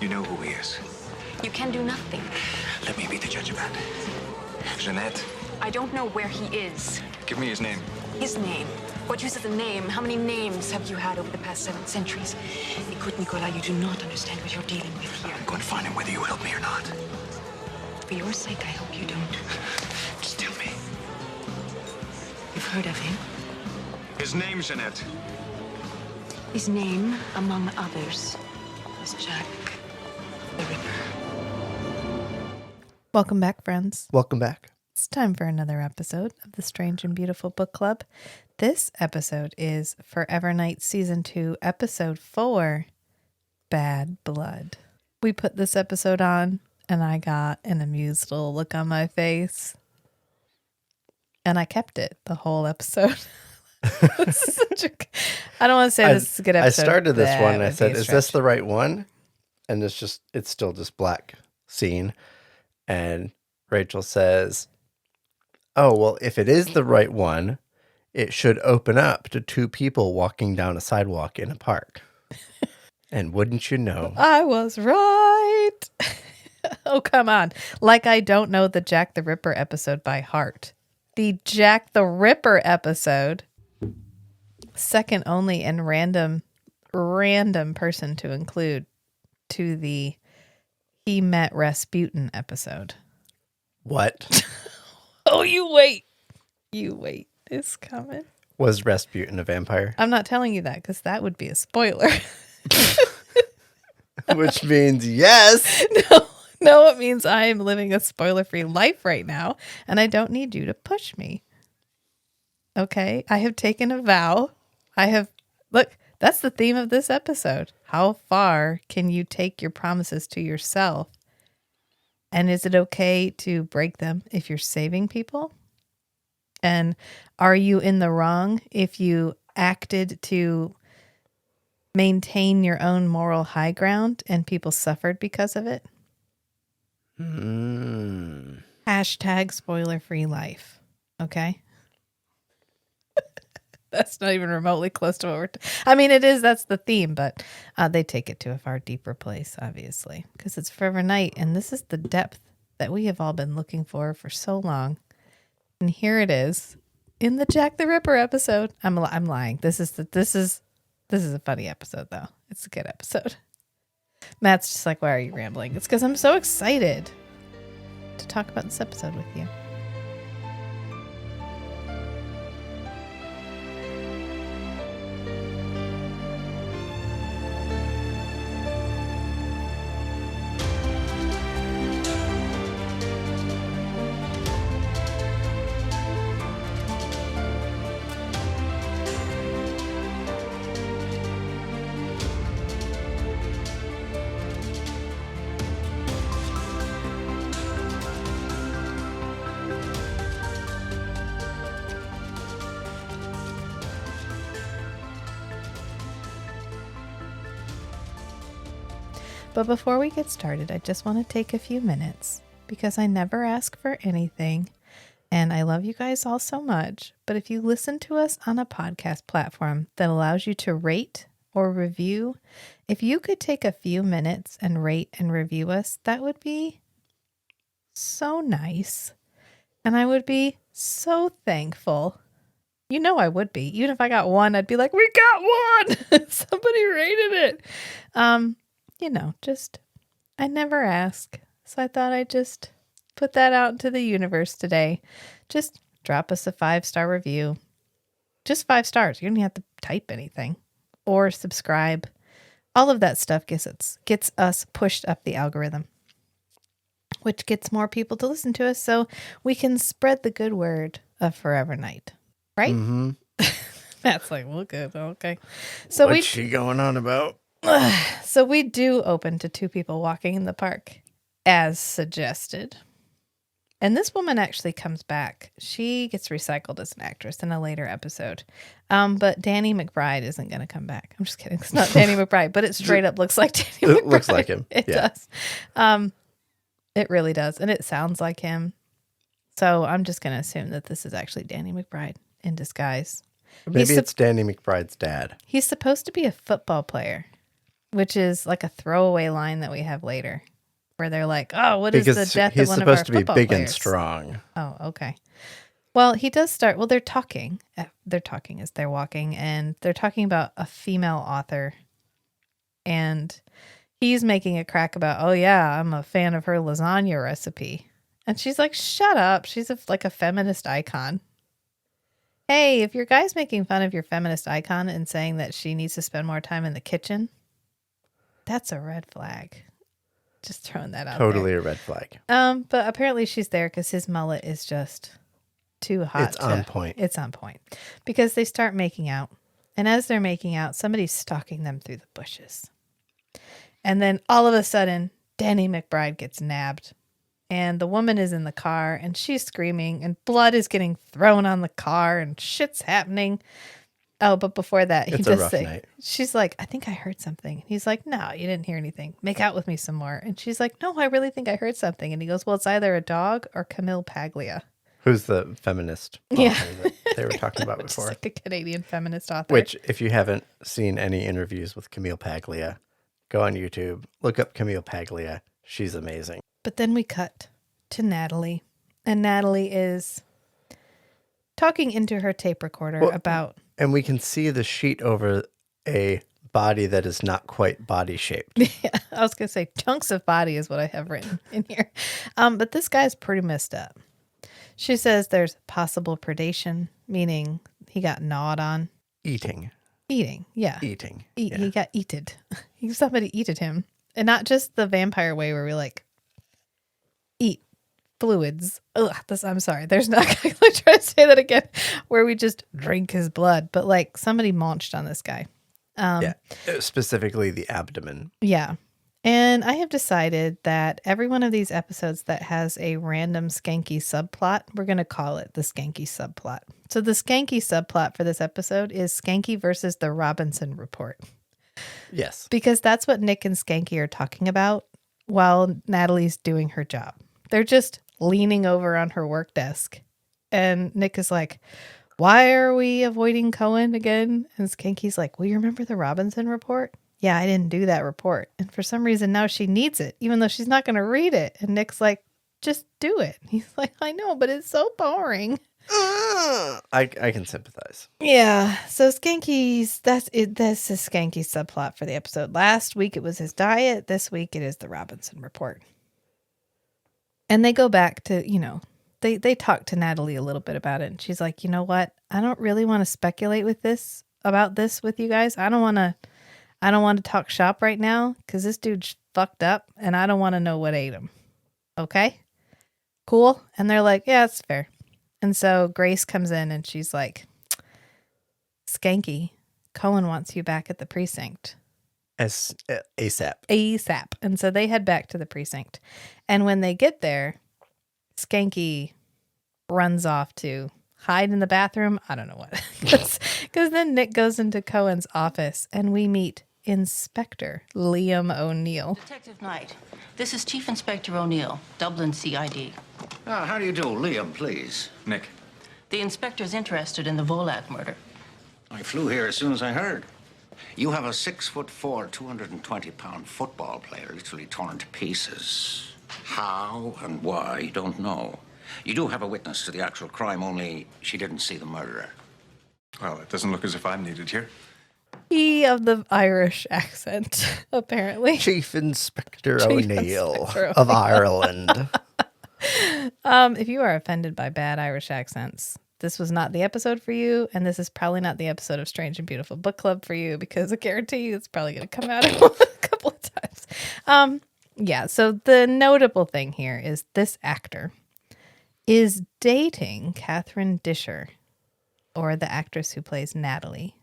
You know who he is. You can do nothing. Let me be the judge of that. Jeanette, I don't know where he is. give me his name. His name. What use of a name? How many names have you had over the past 7 centuries? Écoute, Nicolas, you do not understand what you're dealing with here. I'm going to find him whether you help me or not. For your sake, I hope you don't. Just tell me. You've heard of him? His name, Jeanette. His name, among others, was Jack the Ripper. Welcome back, friends. Welcome back. It's time for another episode of the Strange and Beautiful Book Club. This episode is Forever Night Season 2, Episode 4, Bad Blood. We put this episode on, and I got an amused little look on my face. And I kept it the whole episode. I don't want to say this is a good episode. I started this one and I would be said, a is this stretch. the right one? And it's still just black scene. And Rachel says, oh, well, if it is the right one, it should open up to two people walking down a sidewalk in a park. And wouldn't you know? I was right. Oh, come on. Like I don't know the Jack the Ripper episode by heart. The Jack the Ripper episode, second only and random person to include to the He Met Rasputin episode. What? Oh, you wait. You wait. It's coming. Was Rasputin a vampire? I'm not telling you that because that would be a spoiler. Which means yes. No, it means I am living a spoiler-free life right now, and I don't need you to push me. Okay? I have taken a vow. Look, that's the theme of this episode. How far can you take your promises to yourself? And is it okay to break them if you're saving people? And are you in the wrong if you acted to maintain your own moral high ground and people suffered because of it? Hashtag spoiler-free life. Okay? That's not even remotely close to what we're... I mean, it is. That's the theme, but they take it to a far deeper place, obviously, because it's Forever Night, and this is the depth that we have all been looking for so long. And here it is in the Jack the Ripper episode. I'm lying. This is a funny episode, though. It's a good episode. Matt's just like, why are you rambling? It's because I'm so excited to talk about this episode with you. But before we get started, I just want to take a few minutes because I never ask for anything and I love you guys all so much. But if you listen to us on a podcast platform that allows you to rate or review, if you could take a few minutes and rate and review us, that would be so nice. And I would be so thankful. You know I would be. Even if I got one, I'd be like, we got one! Somebody rated it. I never ask. So I thought I'd just put that out into the universe today. Just drop us a 5-star review. Just 5 stars. You don't even have to type anything. Or subscribe. All of that stuff gets us pushed up the algorithm, which gets more people to listen to us so we can spread the good word of Forever Night. Right? Mm-hmm. That's like, well, good. Okay. So What's she going on about? So we do open to two people walking in the park, as suggested. And this woman actually comes back. She gets recycled as an actress in a later episode. But Danny McBride isn't going to come back. I'm just kidding. It's not Danny McBride, but it straight up looks like Danny McBride. It looks like him. It does. It really does. And it sounds like him. So I'm just going to assume that this is actually Danny McBride in disguise. Maybe it's Danny McBride's dad. He's supposed to be a football player. which is like a throwaway line that we have later, where they're like, "Oh, what is Because the death he's of one of our supposed to be football big players?" and strong. Oh, okay. Well, he does start. Well, they're talking. They're talking as they're walking, and they're talking about a female author, and he's making a crack about, "Oh yeah, I'm a fan of her lasagna recipe," and she's like, "Shut up! She's like a feminist icon." Hey, if your guy's making fun of your feminist icon and saying that she needs to spend more time in the kitchen, that's a red flag. Just throwing that out Totally there. a red flag. But apparently she's there because his mullet is just too hot. It's on point. It's on point. Because they start making out. And as they're making out, somebody's stalking them through the bushes. And then all of a sudden, Danny McBride gets nabbed. And the woman is in the car and she's screaming and blood is getting thrown on the car and shit's happening. Oh, but before that, he It's a does rough say, night. she's like, "I think I heard something." He's like, "No, you didn't hear anything. Make out with me some more." And she's like, "No, I really think I heard something." And he goes, "Well, it's either a dog or Camille Paglia." Who's the feminist Yeah. author that they were talking about Just before? like a Canadian feminist author. Which, if you haven't seen any interviews with Camille Paglia, go on YouTube, look up Camille Paglia. She's amazing. But then we cut to Natalie. And Natalie is talking into her tape recorder about... And we can see the sheet over a body that is not quite body shaped. Yeah, I was going to say chunks of body is what I have written in here. But this guy's pretty messed up. She says there's possible predation, meaning he got gnawed on. Eating. Yeah. Eating. Yeah. He got eated. Somebody eated him. And not just the vampire way where we like eat fluids. Ugh, I'm sorry. There's not going to try to say that again, where we just drink his blood. But like somebody munched on this guy. Specifically the abdomen. Yeah. And I have decided that every one of these episodes that has a random skanky subplot, we're going to call it the skanky subplot. So the skanky subplot for this episode is Skanky versus the Robinson Report. Yes. Because that's what Nick and Skanky are talking about while Natalie's doing her job. They're just leaning over on her work desk. And Nick is like, "Why are we avoiding Cohen again?" And Skanky's like, "Well, you remember the Robinson Report?" "Yeah, I didn't do that report." And for some reason now she needs it, even though she's not going to read it. And Nick's like, "Just do it." He's like, "I know, but it's so boring." I can sympathize. Yeah. So Skanky's, that's it. This is Skanky's subplot for the episode. Last week it was his diet. This week it is the Robinson Report. And they go back to, they talk to Natalie a little bit about it. And she's like, "You know what? I don't really want to speculate about this with you guys. I don't want to talk shop right now because this dude's fucked up and I don't want to know what ate him. Okay? Cool?" And they're like, "Yeah, that's fair." And so Grace comes in and she's like, "Skanky, Cohen wants you back at the precinct." ASAP. ASAP. And so they head back to the precinct. And when they get there, Skanky runs off to hide in the bathroom. I don't know what. Because then Nick goes into Cohen's office and we meet Inspector Liam O'Neill. Detective Knight, this is Chief Inspector O'Neill, Dublin CID. How do you do? Liam, please. Nick. The inspector's interested in the Volak murder. I flew here as soon as I heard. You have a 6'4", 220-pound football player literally torn to pieces. How and why, you don't know. You do have a witness to the actual crime, only she didn't see the murderer. Well, it doesn't look as if I'm needed here. He of the Irish accent, apparently. Chief Inspector Chief O'Neill Inspector of Ireland. If you are offended by bad Irish accents, this was not the episode for you, and this is probably not the episode of Strange and Beautiful Book Club for you, because I guarantee you it's probably going to come out a couple of times. Yeah, so the notable thing here is this actor is dating Catherine Disher, or the actress who plays Natalie,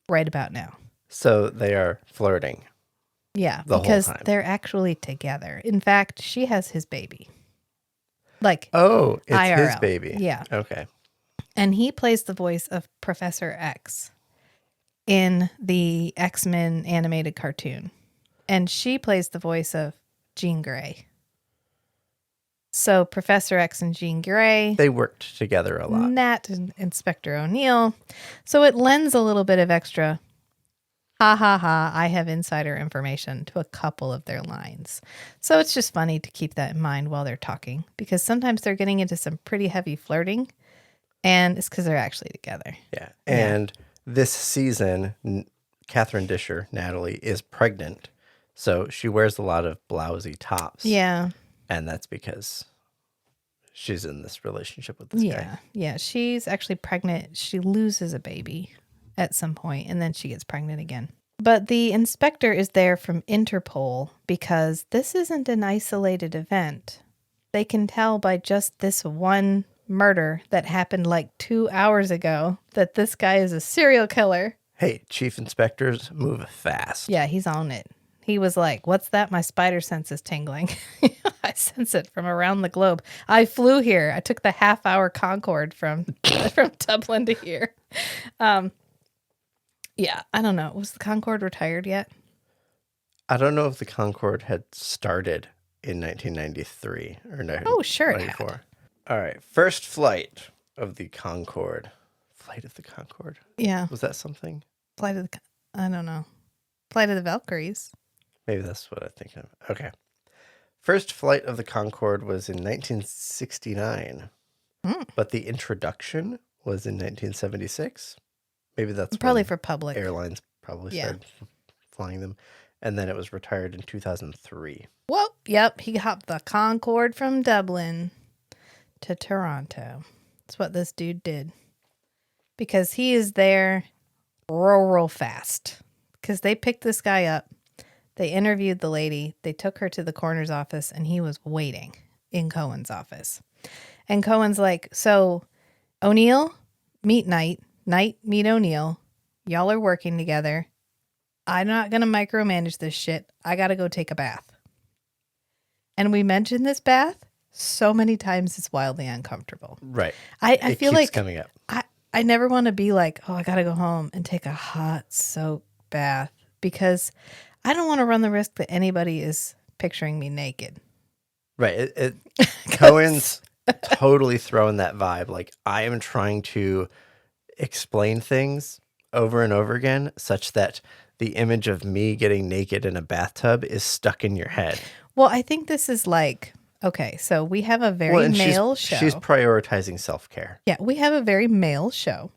right about now. So they are flirting. Yeah, the whole because time. they're actually together. In fact, she has his baby. Like, Oh, it's IRL. his baby. Yeah. Okay. And he plays the voice of Professor X in the X-Men animated cartoon. And she plays the voice of Jean Grey. So Professor X and Jean Grey. They worked together a lot. Nat and Inspector O'Neill. So it lends a little bit of extra Ha ha ha, I have insider information to a couple of their lines. So it's just funny to keep that in mind while they're talking because sometimes they're getting into some pretty heavy flirting and it's because they're actually together. Yeah. And this season, Catherine Disher, Natalie, is pregnant. So she wears a lot of blousy tops. Yeah. And that's because she's in this relationship with this guy. Yeah. She's actually pregnant. She loses a baby at some point and then she gets pregnant again. But the inspector is there from Interpol because this isn't an isolated event. They can tell by just this one murder that happened like 2 hours ago that this guy is a serial killer. Hey, chief inspectors move fast. Yeah, he's on it. He was like, what's that? My spider sense is tingling. I sense it from around the globe. I flew here. I took the half-hour Concorde from Dublin to here. Yeah, I don't know. Was the Concorde retired yet? I don't know if the Concorde had started in 1993 or no. Oh, sure it had. All right. First flight of the Concorde. Flight of the Concorde? Yeah. Was that something? I don't know. Flight of the Valkyries. Maybe that's what I think of. Okay. First flight of the Concorde was in 1969. But the introduction was in 1976. Maybe that's probably when for public. Airlines probably started flying them. And then it was retired in 2003. Well, yep. He hopped the Concorde from Dublin to Toronto. That's what this dude did. Because he is there real fast. Because they picked this guy up. They interviewed the lady. They took her to the coroner's office, and he was waiting in Cohen's office. And Cohen's like, so O'Neill, meet Knight. Knight, meet O'Neill. Y'all are working together. I'm not going to micromanage this shit. I got to go take a bath. And we mentioned this bath so many times, it's wildly uncomfortable. Right. I feel like coming up. I never want to be like, oh, I got to go home and take a hot soap bath because I don't want to run the risk that anybody is picturing me naked. Right. Cohen's totally throwing that vibe. Like, I am trying to explain things over and over again such that the image of me getting naked in a bathtub is stuck in your head. Well, I think this is like, okay, so we have a very male show. She's prioritizing self-care. Yeah, we have a very male show.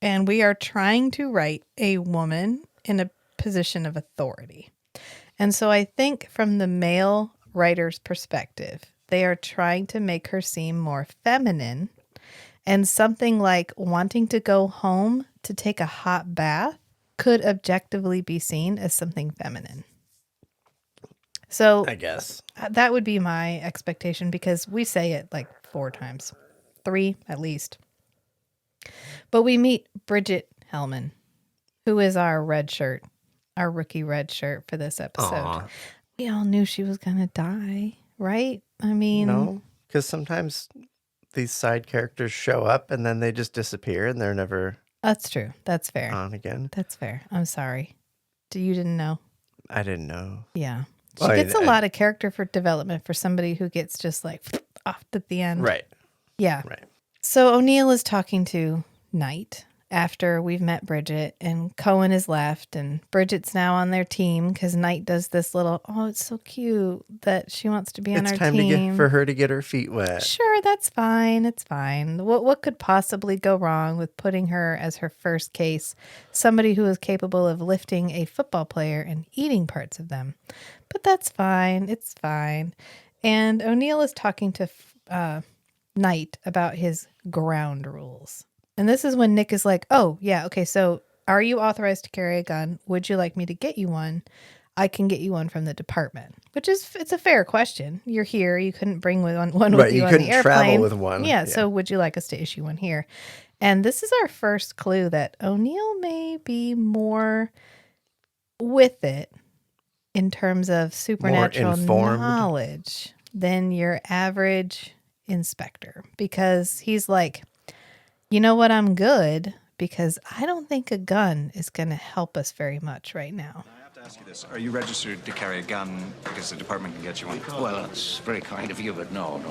And we are trying to write a woman in a position of authority. And so I think from the male writer's perspective, they are trying to make her seem more feminine. And something like wanting to go home to take a hot bath could objectively be seen as something feminine. So I guess that would be my expectation because we say it like 4 times, 3 at least. But we meet Bridget Hellman, who is our rookie red shirt for this episode. Aww. We all knew she was going to die, right? I mean, no, because sometimes these side characters show up and then they just disappear and they're never. That's true. That's fair. On again. That's fair. I'm sorry. You didn't know? I didn't know. Yeah. She gets a lot of character for development for somebody who gets just like off at the end. Right. Yeah. Right. So O'Neill is talking to Knight after we've met Bridget and Cohen is left and Bridget's now on their team because Knight does this little, oh, it's so cute that she wants to be on our team. It's time for her to get her feet wet. Sure, that's fine. It's fine. What could possibly go wrong with putting her as her first case, somebody who is capable of lifting a football player and eating parts of them? But that's fine. It's fine. And O'Neill is talking to Knight about his ground rules. And this is when Nick is like, oh, yeah, okay, so are you authorized to carry a gun? Would you like me to get you one? I can get you one from the department, which is, it's a fair question. You're here. You couldn't bring one with you on the airplane. You couldn't travel with one. Yeah, so would you like us to issue one here? And this is our first clue that O'Neill may be more with it in terms of supernatural knowledge than your average inspector. Because he's like, you know what, I'm good because I don't think a gun is going to help us very much right now. I have to ask you this. Are you registered to carry a gun because the department can get you one? Well, that's very kind of you, but no.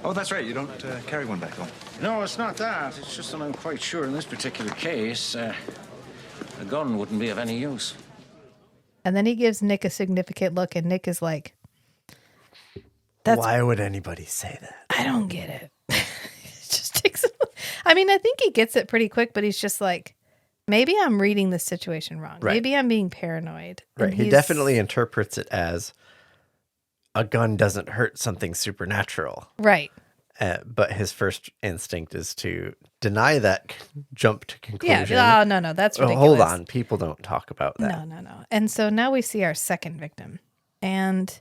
Oh, that's right. You don't carry one back home. No, it's not that. It's just that I'm quite sure in this particular case, A gun wouldn't be of any use. And then he gives Nick a significant look, and Nick is like, "That's Why would anybody say that? I don't get it." It just takes. I mean, I think he gets it pretty quick, but he's just like, maybe I'm reading this situation wrong. Right. Maybe I'm being paranoid. Right. And He he's- definitely interprets it as a gun doesn't hurt something supernatural. right. But his first instinct is to deny that jump to conclusion. Yeah. Oh no, that's Oh, ridiculous. hold on. People don't talk about that. No. And so now we see our second victim, and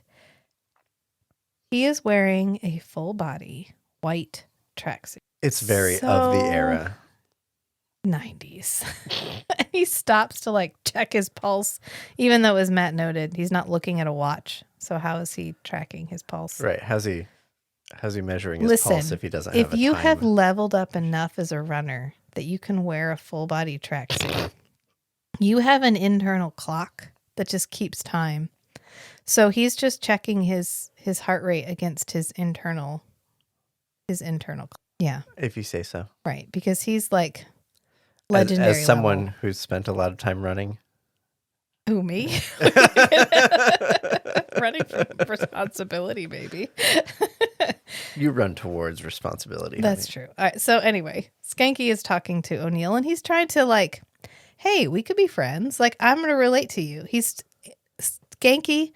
he is wearing a full body white tracksuit. It's very of the So- era. 90s. And he stops to like check his pulse, even though, as Matt noted, he's not looking at a watch. So how is he tracking his pulse? Right. How's he measuring his Listen, pulse if he doesn't have if a you time? have leveled up enough as a runner that you can wear a full body tracksuit, you have an internal clock that just keeps time. So he's just checking his heart rate against his internal. Yeah, If you say so. right. Because he's like As, legendary. as someone level. who's spent a lot of time running. Who, me? Running from responsibility, baby. You run towards responsibility. That's honey. true. All right. So anyway, Skanky is talking to O'Neill, and he's trying to like, hey, we could be friends. Like, I'm going to relate to you. Skanky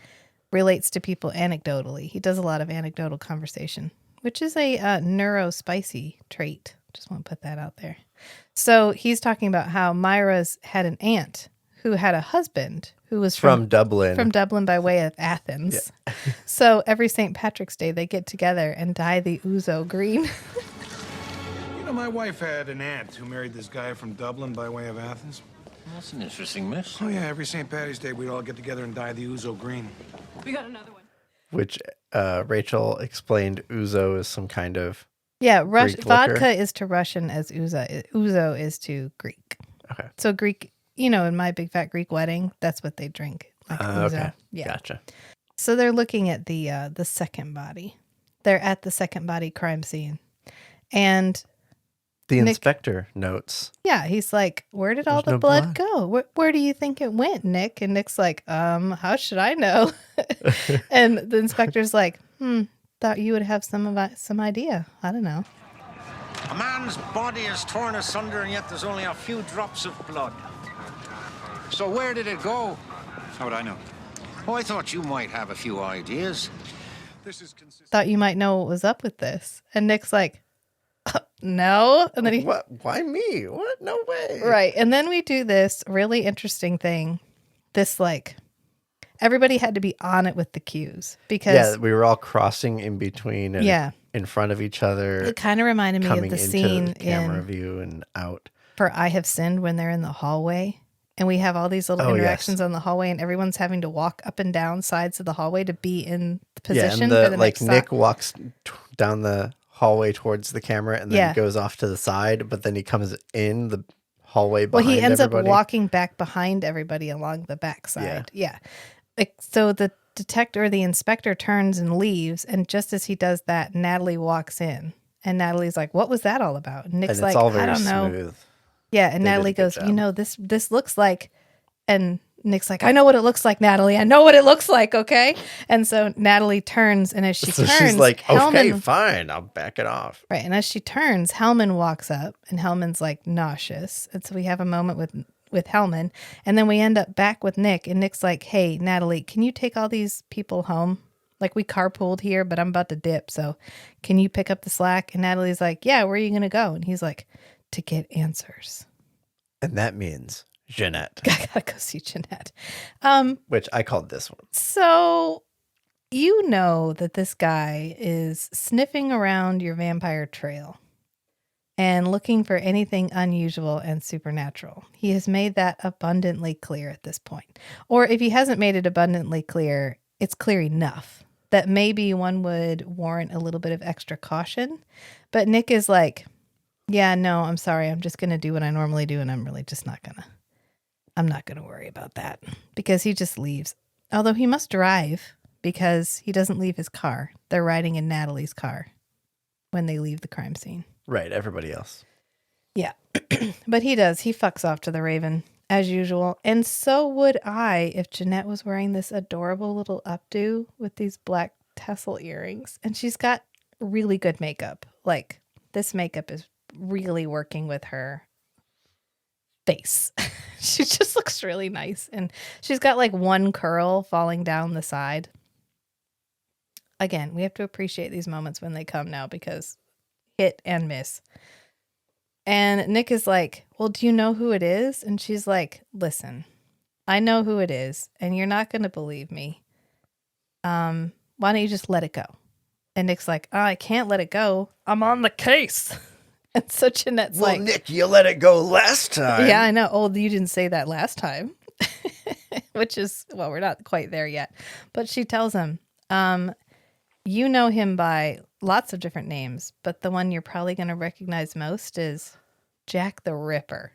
relates to people anecdotally. He does a lot of anecdotal conversation, which is a neurospicy trait. Just want to put that out there. So he's talking about how Myra's had an aunt who had a husband who was From Dublin. from Dublin by way of Athens. So every St. Patrick's Day, they get together and dye the ouzo green. You know, my wife had an aunt who married this guy from Dublin by way of Athens. That's an interesting miss. Oh, yeah, every St. Patty's Day, we'd all get together and dye the ouzo green. We got another one. Which Rachel explained ouzo is some kind of... Yeah, Greek vodka liquor? is to Russian as ouzo. Ouzo is to Greek. Okay. So Greek, you know, in my big fat Greek wedding, that's what they drink. Like ouzo. Okay. Yeah. Gotcha. So they're looking at the second body. They're at the second body crime scene. And The Nick- inspector notes. yeah, he's like, where did all There's the no blood blood. go? Where do you think it went, Nick? And Nick's like, how should I know? And the inspector's like, thought you would have some idea. I don't know. A man's body is torn asunder, and yet there's only a few drops of blood. So where did it go? How would I know? Oh, I thought you might have a few ideas. This is consistent. Thought you might know what was up with this. And Nick's like, no. And then he, What? Why me? What? No way. right. And then we do this really interesting thing. This like, everybody had to be on it with the cues because Yeah, we were all crossing in between and Yeah. in front of each other, it kind of reminded me coming of the into scene the camera in view and out. For I Have Sinned when they're in the hallway. And we have all these little Oh, yes. interactions on the hallway, and everyone's having to walk up and down sides of the hallway to be in the Yeah, position and for the like next Nick stop. walks down the hallway towards the camera and then Yeah. goes off to the side, but then he comes in the hallway Well, behind he ends everybody. up walking back behind everybody along the backside. Yeah. Like, so the detective or the inspector turns and leaves, and just as he does that, Natalie walks in. And Natalie's like, what was that all about? And Nick's and it's like, all I very don't know. smooth. Yeah, and They did a Natalie good goes, job. you know, this looks like, and Nick's like, I know what it looks like, Natalie. I know what it looks like, okay? And so Natalie turns, and as she So turns, she's like, okay, Hellman, fine, I'll back it off. right, and as she turns, Hellman walks up, and Hellman's like nauseous, and so we have a moment with Hellman, and then we end up back with Nick, and Nick's like, hey, Natalie, can you take all these people home? Like, we carpooled here, but I'm about to dip, so can you pick up the slack? And Natalie's like, yeah, where are you going to go? And he's like, to get answers. And that means Jeanette, I gotta go see Jeanette. which I called this one. So you know that this guy is sniffing around your vampire trail and looking for anything unusual and supernatural. He has made that abundantly clear at this point. Or if he hasn't made it abundantly clear, it's clear enough that maybe one would warrant a little bit of extra caution. But Nick is like, yeah, no, I'm sorry. I'm just going to do what I normally do. And I'm really just not going to worry about that, because he just leaves. Although he must drive because he doesn't leave his car. They're riding in Natalie's car when they leave the crime scene. Right, everybody else. Yeah. But he does. He fucks off to the Raven. as usual. And so would I if Jeanette was wearing this adorable little updo with these black tassel earrings. And she's got really good makeup. Like, this makeup is really working with her face. She just looks really nice. And she's got like one curl falling down the side. Again, we have to appreciate these moments when they come now because hit and miss. And Nick is like, well, do you know who it is? And she's like, listen, I know who it is, and you're not going to believe me. Why don't you just let it go? And Nick's like, oh, I can't let it go. I'm on the case. And so Jeanette's Well, like, Nick, you let it go last time. yeah, I know. Oh, you didn't say that last time. Which is, well, we're not quite there yet. But she tells him, you know him by lots of different names, but the one you're probably going to recognize most is Jack the Ripper.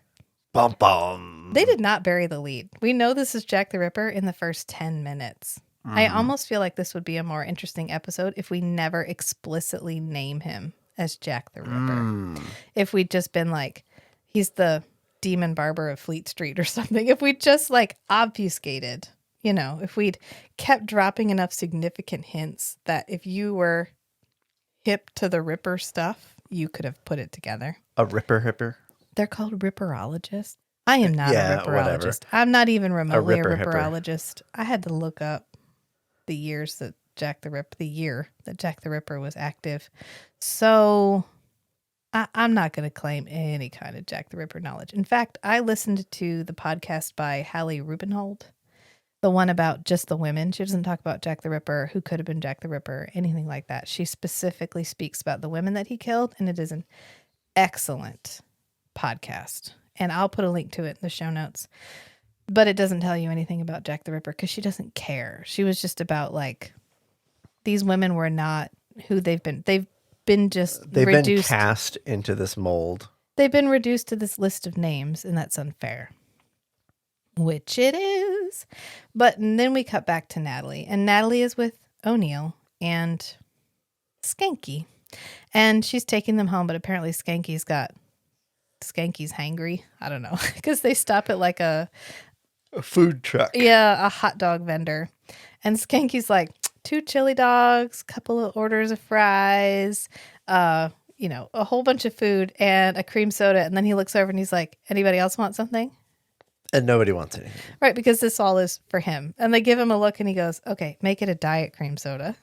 Bum, bum. They did not bury the lead. We know this is Jack the Ripper in the first 10 minutes. I almost feel like this would be a more interesting episode if we never explicitly name him as Jack the Ripper. If we'd just been like, he's the demon barber of Fleet Street or something. If we just like obfuscated, you know, if we'd kept dropping enough significant hints that if you were hip to the Ripper stuff, you could have put it together. A Ripper? They're called Ripperologists. I am not a Ripperologist. Whatever. I'm not even remotely a Ripper-hipper. Ripperologist. I had to look up the years that the year that Jack the Ripper was active. So I'm not going to claim any kind of Jack the Ripper knowledge. In fact, I listened to the podcast by Hallie Rubenhold, the one about just the women. She doesn't talk about Jack the Ripper, who could have been Jack the Ripper, anything like that. She specifically speaks about the women that he killed, and it is an excellent podcast. And I'll put a link to it in the show notes. But it doesn't tell you anything about Jack the Ripper because she doesn't care. She was just about like, these women were not who they've been. They've been cast into this mold. They've been reduced to this list of names, and that's unfair. Which it is. But then we cut back to Natalie. And Natalie is with O'Neill and Skanky. And she's taking them home, but apparently Skanky's hangry. I don't know. Because they stop at like a food truck. Yeah, a hot dog vendor. And Skanky's like, 2 chili dogs, couple of orders of fries, a whole bunch of food and a cream soda. And then he looks over and he's like, anybody else want something? And nobody wants anything. Right, because this all is for him. And they give him a look and he goes, okay, make it a diet cream soda.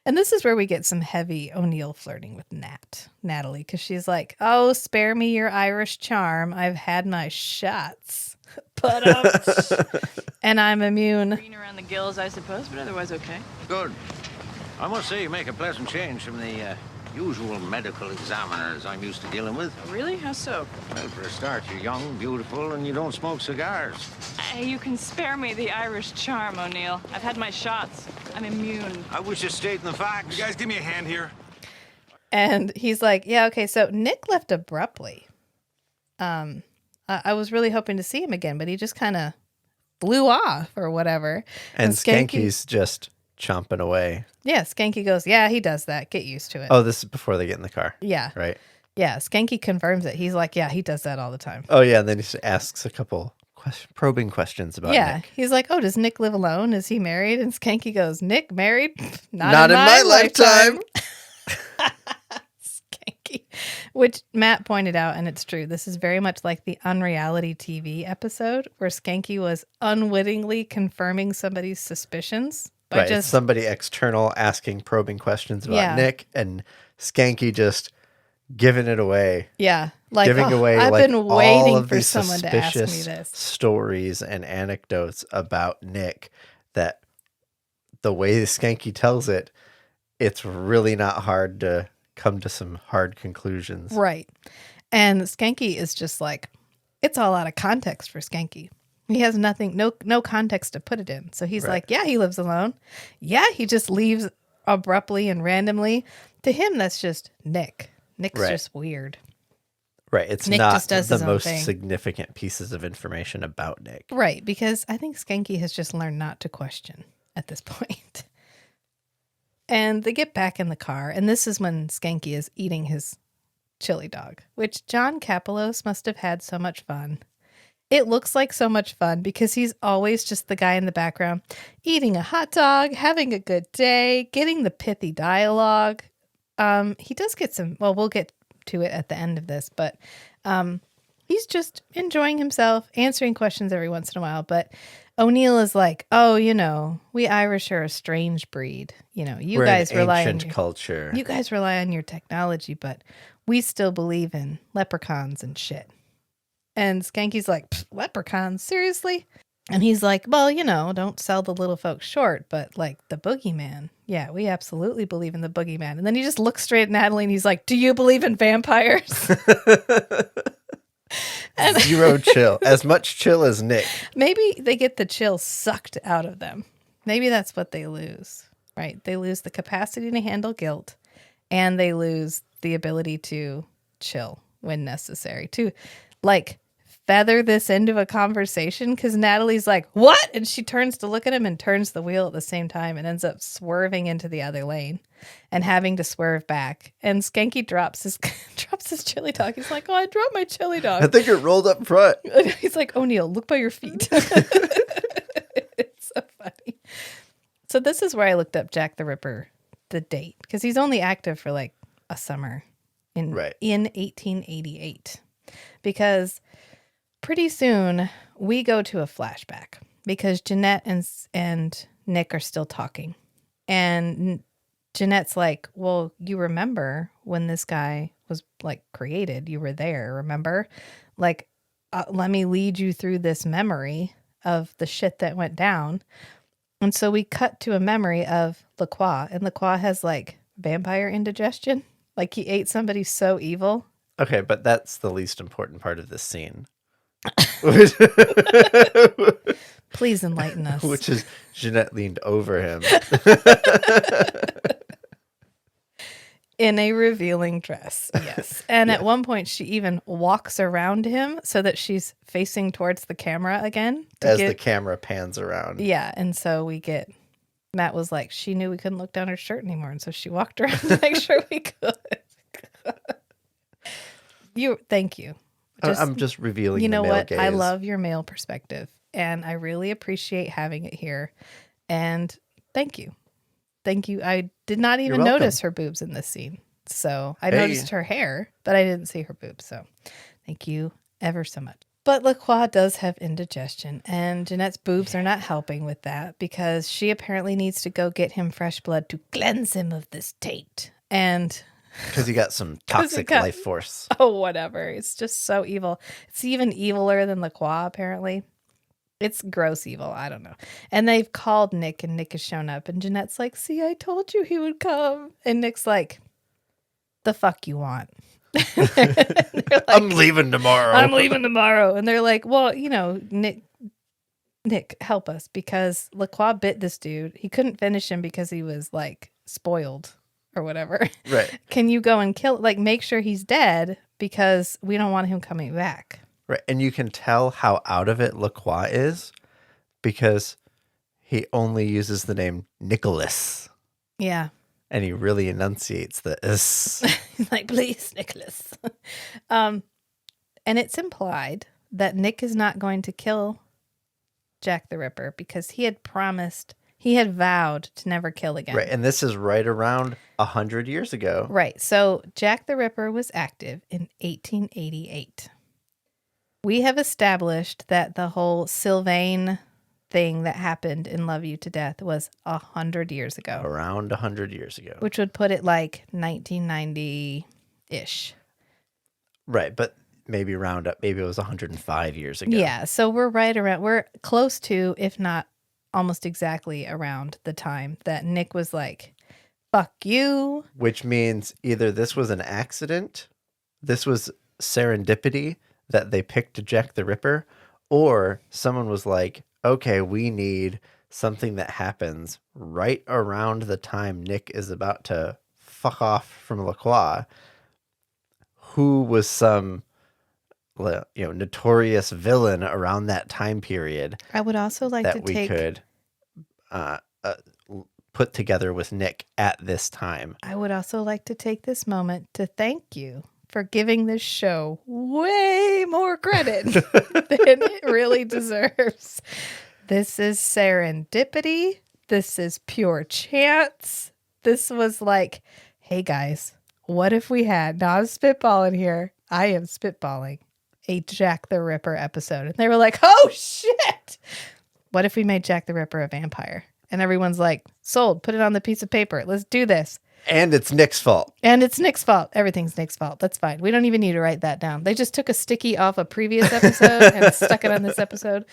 And this is where we get some heavy O'Neill flirting with Natalie, because she's like, oh, spare me your Irish charm. I've had my shots. Put up. And I'm immune. Green around the gills, I suppose, but otherwise okay. Good. I must say you make a pleasant change from the usual medical examiners I'm used to dealing with. Oh, really? How so? Well, for a start, you're young, beautiful, and you don't smoke cigars. You can spare me the Irish charm, O'Neill. I've had my shots. I'm immune. I was just stating the facts. You guys give me a hand here. And he's like, yeah, okay, so Nick left abruptly. I was really hoping to see him again, but he just kind of flew off or whatever. And Skanky's just chomping away. Yeah, Skanky goes, yeah, he does that. Get used to it. Oh, this is before they get in the car. Yeah. Right? Yeah, Skanky confirms it. He's like, yeah, he does that all the time. Oh, yeah, and then he asks a couple probing questions about Nick. He's like, oh, does Nick live alone? Is he married? And Skanky goes, Nick married? Not in my lifetime. Skanky. Which Matt pointed out, and it's true. This is very much like the Unreality TV episode where Skanky was unwittingly confirming somebody's suspicions. By Right, just somebody external asking probing questions about Nick, and Skanky just giving it away. Yeah. Like, giving away I've like been all waiting of for these someone to ask me suspicious this. stories and anecdotes about Nick that the way Skanky tells it, it's really not hard to come to some hard conclusions. Right. And Skanky is just like, it's all out of context for Skanky. He has nothing, no context to put it in. So he's like, yeah, he lives alone. Yeah, he just leaves abruptly and randomly. To him, that's just Nick. Nick's just weird. Right. It's Nick not just does the his own most thing. significant pieces of information about Nick. Right, because I think Skanky has just learned not to question at this point. And they get back in the car, and this is when Skanky is eating his chili dog, which John Kapelos must have had so much fun. It looks like so much fun because he's always just the guy in the background, eating a hot dog, having a good day, getting the pithy dialogue. He does get some, well, we'll get to it at the end of this, but he's just enjoying himself, answering questions every once in a while. But O'Neill is like, oh, you know, we Irish are a strange breed. You know, We're guys an rely on ancient culture. You guys rely on your technology, but we still believe in leprechauns and shit. And Skanky's like, leprechauns? Seriously? And he's like, well, you know, don't sell the little folks short, but like the boogeyman. Yeah, we absolutely believe in the boogeyman. And then he just looks straight at Natalie and he's like, do you believe in vampires? Zero chill. As much chill as Nick. Maybe they get the chill sucked out of them. Maybe that's what they lose, right? They lose the capacity to handle guilt and they lose the ability to chill when necessary, to like feather this into a conversation, because Natalie's like, what? And she turns to look at him and turns the wheel at the same time and ends up swerving into the other lane and having to swerve back. And Skanky drops his chili dog. He's like, oh, I dropped my chili dog. I think it rolled up front. He's like, O'Neill, look by your feet. It's so funny. So this is where I looked up Jack the Ripper, the date, because he's only active for like a summer in 1888. Because pretty soon we go to a flashback because Jeanette and Nick are still talking. And Jeanette's like, well, you remember when this guy was like created, you were there, remember? Like, let me lead you through this memory of the shit that went down. And so we cut to a memory of Lacroix, and Lacroix has like vampire indigestion. Like he ate somebody so evil. Okay, but that's the least important part of this scene. Please enlighten us. Which is Jeanette leaned over him. In a revealing dress, yes. And at one point, she even walks around him so that she's facing towards the camera again. As the camera pans around. Yeah, and so we get... Matt was like, she knew we couldn't look down her shirt anymore, and so she walked around to make sure we could. Thank you. I'm just revealing you know the male what? gaze. I love your male perspective, and I really appreciate having it here. And thank you. Thank you. I did not even notice her boobs in this scene. So I noticed her hair, but I didn't see her boobs. So thank you ever so much. But Lacroix does have indigestion, and Jeanette's boobs are not helping with that because she apparently needs to go get him fresh blood to cleanse him of this taint. And because he got some toxic life force. Oh, whatever. It's just so evil. It's even eviler than Lacroix, apparently. It's gross evil. I don't know. And they've called Nick, and Nick has shown up. And Jeanette's like, see, I told you he would come. And Nick's like, the fuck you want? Like, I'm leaving tomorrow. I'm leaving tomorrow. And they're like, well, you know, Nick, help us. Because Lacroix bit this dude. He couldn't finish him because he was, like, spoiled or whatever. Right. Can you go and make sure he's dead because we don't want him coming back. Right. And you can tell how out of it Lacroix is because he only uses the name Nicholas. Yeah. And he really enunciates the is. He's like, please, Nicholas. And it's implied that Nick is not going to kill Jack the Ripper because he had vowed to never kill again. Right. And this is right around 100 years ago. Right. So Jack the Ripper was active in 1888. We have established that the whole Sylvain thing that happened in Love You to Death was 100 years ago. Around 100 years ago. Which would put it like 1990-ish. Right, but maybe round up. Maybe it was 105 years ago. Yeah, so we're close to, if not almost exactly around the time that Nick was like, fuck you. Which means either this was an accident, this was serendipity, that they picked Jack the Ripper, or someone was like, okay, we need something that happens right around the time Nick is about to fuck off from Lacroix, who was some notorious villain around that time period. I would also like that we could put together with Nick at this time. I would also like to take this moment to thank you for giving this show way more credit than it really deserves. This is serendipity. This is pure chance. This was like, hey guys, what if we had, now I'm spitballing here, I am spitballing, a Jack the Ripper episode. And they were like, oh shit. What if we made Jack the Ripper a vampire? And everyone's like, sold, put it on the piece of paper. Let's do this. And it's Nick's fault. And it's Nick's fault. Everything's Nick's fault. That's fine. We don't even need to write that down. They just took a sticky off a previous episode and stuck it on this episode.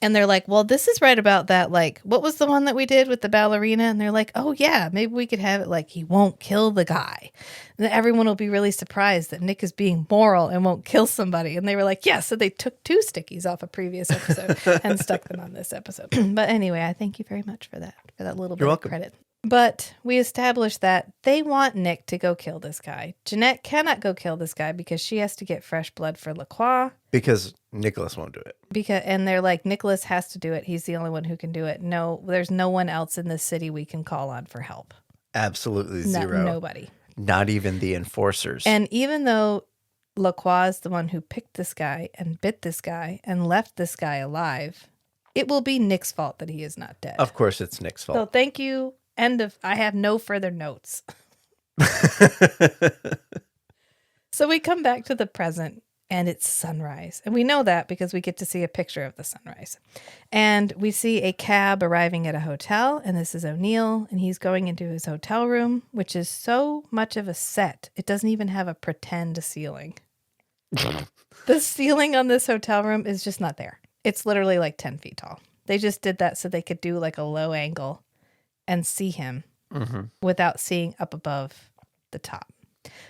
And they're like, well, this is right about that. Like, what was the one that we did with the ballerina? And they're like, oh, yeah, maybe we could have it like he won't kill the guy. And then everyone will be really surprised that Nick is being moral and won't kill somebody. And they were like, yeah, so they took 2 stickies off a previous episode and stuck them on this episode. But anyway, I thank you very much for that little bit of credit. But we established that they want Nick to go kill this guy. Jeanette cannot go kill this guy because she has to get fresh blood for LaCroix. Because Nicholas won't do it. And they're like, Nicholas has to do it. He's the only one who can do it. No, there's no one else in this city we can call on for help. Absolutely zero. Nobody. Not even the enforcers. And even though LaCroix is the one who picked this guy and bit this guy and left this guy alive, it will be Nick's fault that he is not dead. Of course it's Nick's fault. So thank you. I have no further notes. So we come back to the present and it's sunrise. And we know that because we get to see a picture of the sunrise. And we see a cab arriving at a hotel. And this is O'Neill. And he's going into his hotel room, which is so much of a set. It doesn't even have a pretend ceiling. The ceiling on this hotel room is just not there. It's literally like 10 feet tall. They just did that so they could do like a low angle and see him without seeing up above the top.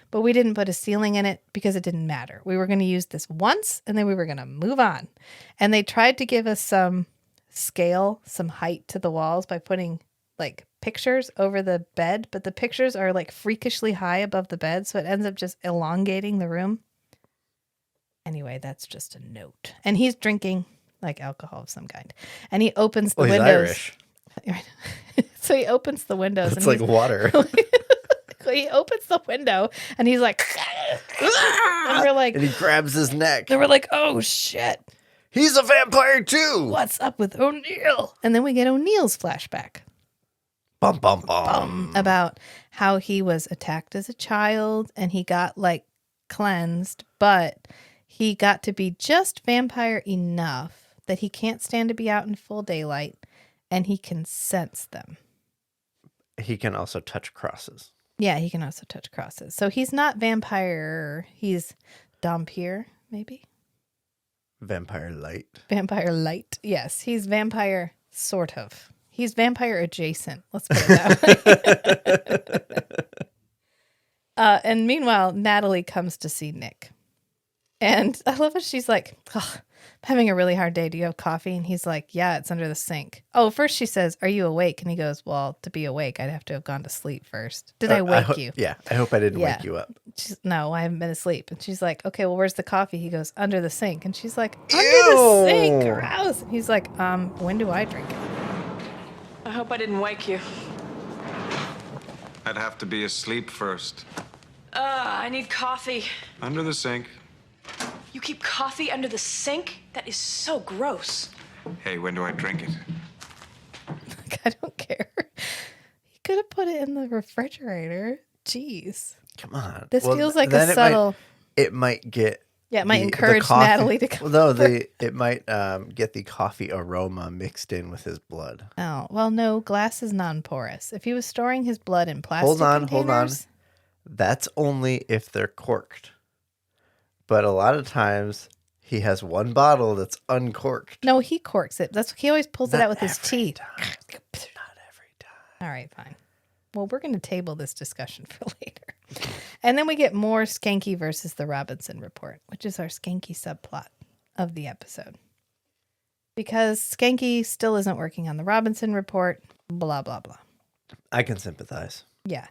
But we didn't put a ceiling in it because it didn't matter. We were going to use this once and then we were going to move on. And they tried to give us some scale, some height to the walls by putting like pictures over the bed, but the pictures are like freakishly high above the bed, so it ends up just elongating the room. Anyway, that's just a note. And he's drinking like alcohol of some kind. And he opens the windows. Irish. So he opens the windows. It's like water. He opens the window and he's like, and we're like, and he grabs his neck. And we're like, oh shit. He's a vampire too. What's up with O'Neill? And then we get O'Neill's flashback. Bum, bum, bum. About how he was attacked as a child and he got like cleansed, but he got to be just vampire enough that he can't stand to be out in full daylight. And he can sense them. He can also touch crosses. Yeah, he can also touch crosses. So he's not vampire. He's Dhampir, maybe? Vampire light. Vampire light. Yes, he's vampire, sort of. He's vampire adjacent. Let's put it that way. And meanwhile, Natalie comes to see Nick. And I love it. She's like, oh, I'm having a really hard day. Do you have coffee? And he's like, yeah, it's under the sink. Oh, first she says, are you awake? And he goes, well, to be awake, I'd have to have gone to sleep first. Did I wake you? Yeah, I hope I didn't wake you up. No, I haven't been asleep. And she's like, okay, well, where's the coffee? He goes, under the sink. And she's like, under the sink, gross. And he's like, when do I drink it? I hope I didn't wake you. I'd have to be asleep first. I need coffee. Under the sink. You keep coffee under the sink? That is so gross. Hey, when do I drink it? I don't care. He could have put it in the refrigerator. Jeez. Come on. This feels like a subtle. It might get. Yeah, it might encourage Natalie to come. No, it might get the coffee aroma mixed in with his blood. Oh, well, no, glass is non-porous. If he was storing his blood in plastic containers. Hold on. That's only if they're corked. But a lot of times he has one bottle that's uncorked. No, he corks it. He always pulls it out with his teeth. Not every time. All right, fine. Well, we're going to table this discussion for later. And then we get more Skanky versus the Robinson Report, which is our Skanky subplot of the episode. Because Skanky still isn't working on the Robinson Report, blah, blah, blah. I can sympathize. Yeah.